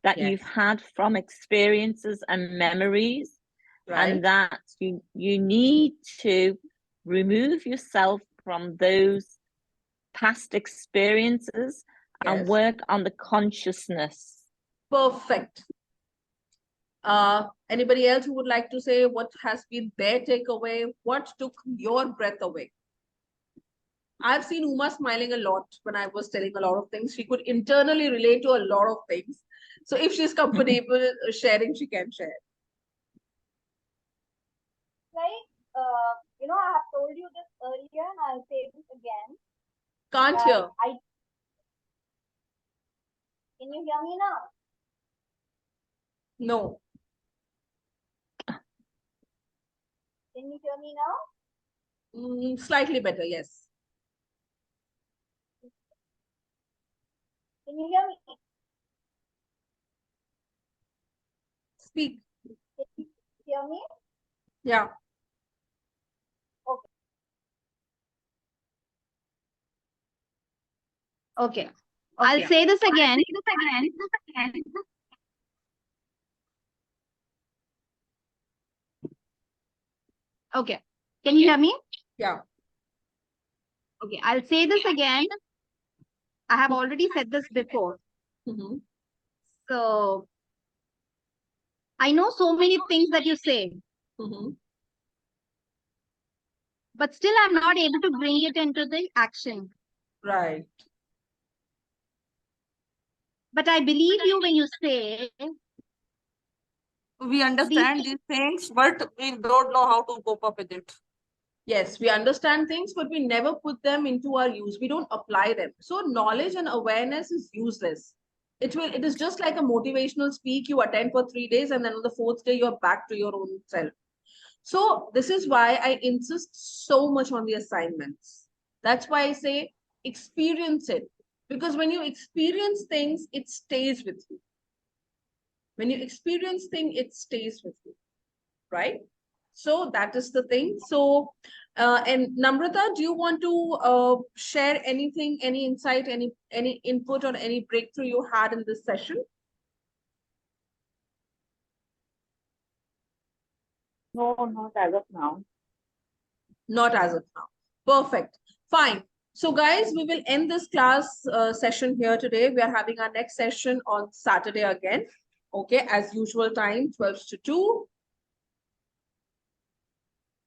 that Yes. you've had from experiences and memories, Right. and that you need to remove yourself from those past experiences and Yes. work on the consciousness. Perfect. Anybody else who would like to say what has been their takeaway? What took your breath away? I've seen Uma smiling a lot when I was telling a lot of things. She could internally relate to a lot of things. So if she's comfortable sharing, she can share. Like, I have told you this earlier and I'll say this again. Can't hear. Can you hear me now? No. Can you hear me now? Slightly better, yes. Can you hear me? Speak. Can you hear me? Yeah. Okay. I'll say this again. Okay. Can you hear me? Yeah. Okay. I'll say this again. I have already said this before. Mm-hmm. So I know so many things that you say, Mm-hmm. but still I'm not able to bring it into the action. Right. But I believe you when you say We understand these things, but we don't know how to cope up with it. Yes, we understand things, but we never put them into our use. We don't apply them. So knowledge and awareness is useless. It is just like a motivational speak you attend for 3 days and then on the 4th day you're back to your own self. So this is why I insist so much on the assignments. That's why I say experience it. Because when you experience things, it stays with you. When you experience things, it stays with you. Right? So that is the thing. So, and Namrata, do you want to share anything, any insight, any input or any breakthrough you had in this session? No, not as of now. Not as of now. Perfect. Fine. So guys, we will end this class session here today. We are having our next session on Saturday again. Okay, as usual time, 12 to 2.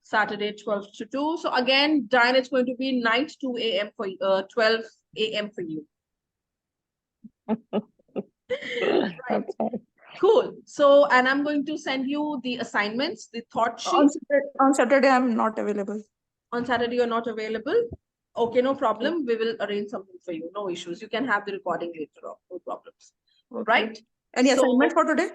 Saturday, 12 to 2. So again, Diane, it's going to be 9 to 2 a.m. for 12 a.m. for you. Right. Okay. Cool. So, and I'm going to send you the assignments, the thought sheet. On Saturday, I'm not available. On Saturday, you're not available. Okay, no problem. We will arrange something for you. No issues. You can have the recording later on. No problems. Okay. Right? Any So- assignment for today?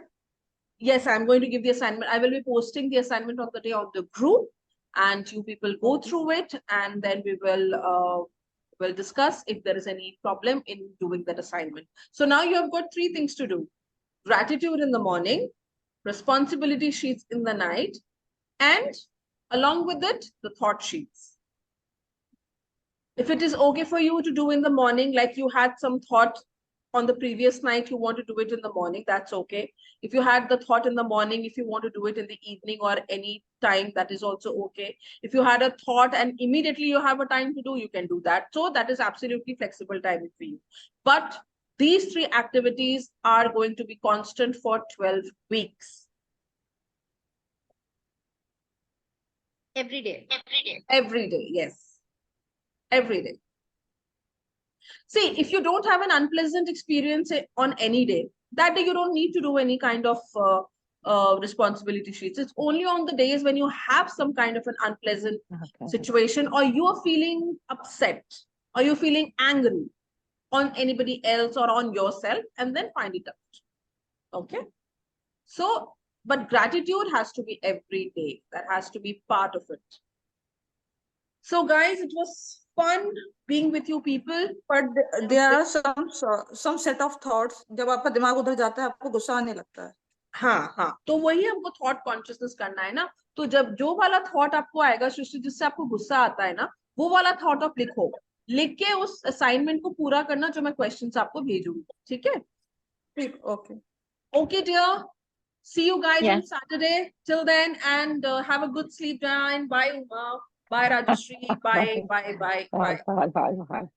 Yes, I'm going to give the assignment. I will be posting the assignment of the day on the group, and you people go through it, and then we will discuss if there is any problem in doing that assignment. So now you have got 3 things to do: gratitude in the morning, responsibility sheets in the night, And along with it, the thought sheets. If it is okay for you to do in the morning, like you had some thought on the previous night, you want to do it in the morning, that's okay. If you had the thought in the morning, if you want to do it in the evening or any time, that is also okay. If you had a thought and immediately you have a time to do, you can do that. So that is absolutely flexible timing for you. But these 3 activities are going to be constant for 12 weeks. Every day. Every day, yes. Every day. See, if you don't have an unpleasant experience on any day, that day you don't need to do any kind of responsibility sheets. It's only on the days when you have some kind of an unpleasant situation, or you are feeling upset, or you're feeling angry on anybody else or on yourself, and then find it out. Okay? So, but gratitude has to be every day. That has to be part of it. So guys, it was fun being with you people. But there are some set of thoughts. जब आपका दिमाग उधर जाता है, आपको गुस्सा आने लगता है. हाँ, तो वही हमको थॉट कॉन्शियसनेस करना है ना. तो जब जो वाला थॉट आपको आएगा सृष्टि, जिससे आपको गुस्सा आता है ना, वो वाला थॉट आप लिखो. लिख के उस असाइनमेंट को पूरा करना जो मैं क्वेश्चंस आपको भेजूंगी. ठीक है? ठीक, okay. Okay, dear. See you guys on Yes. Saturday. Till then, and have a good sleep, Diane. Bye, Uma. Bye, Rajashri. Bye. Bye, bye, bye.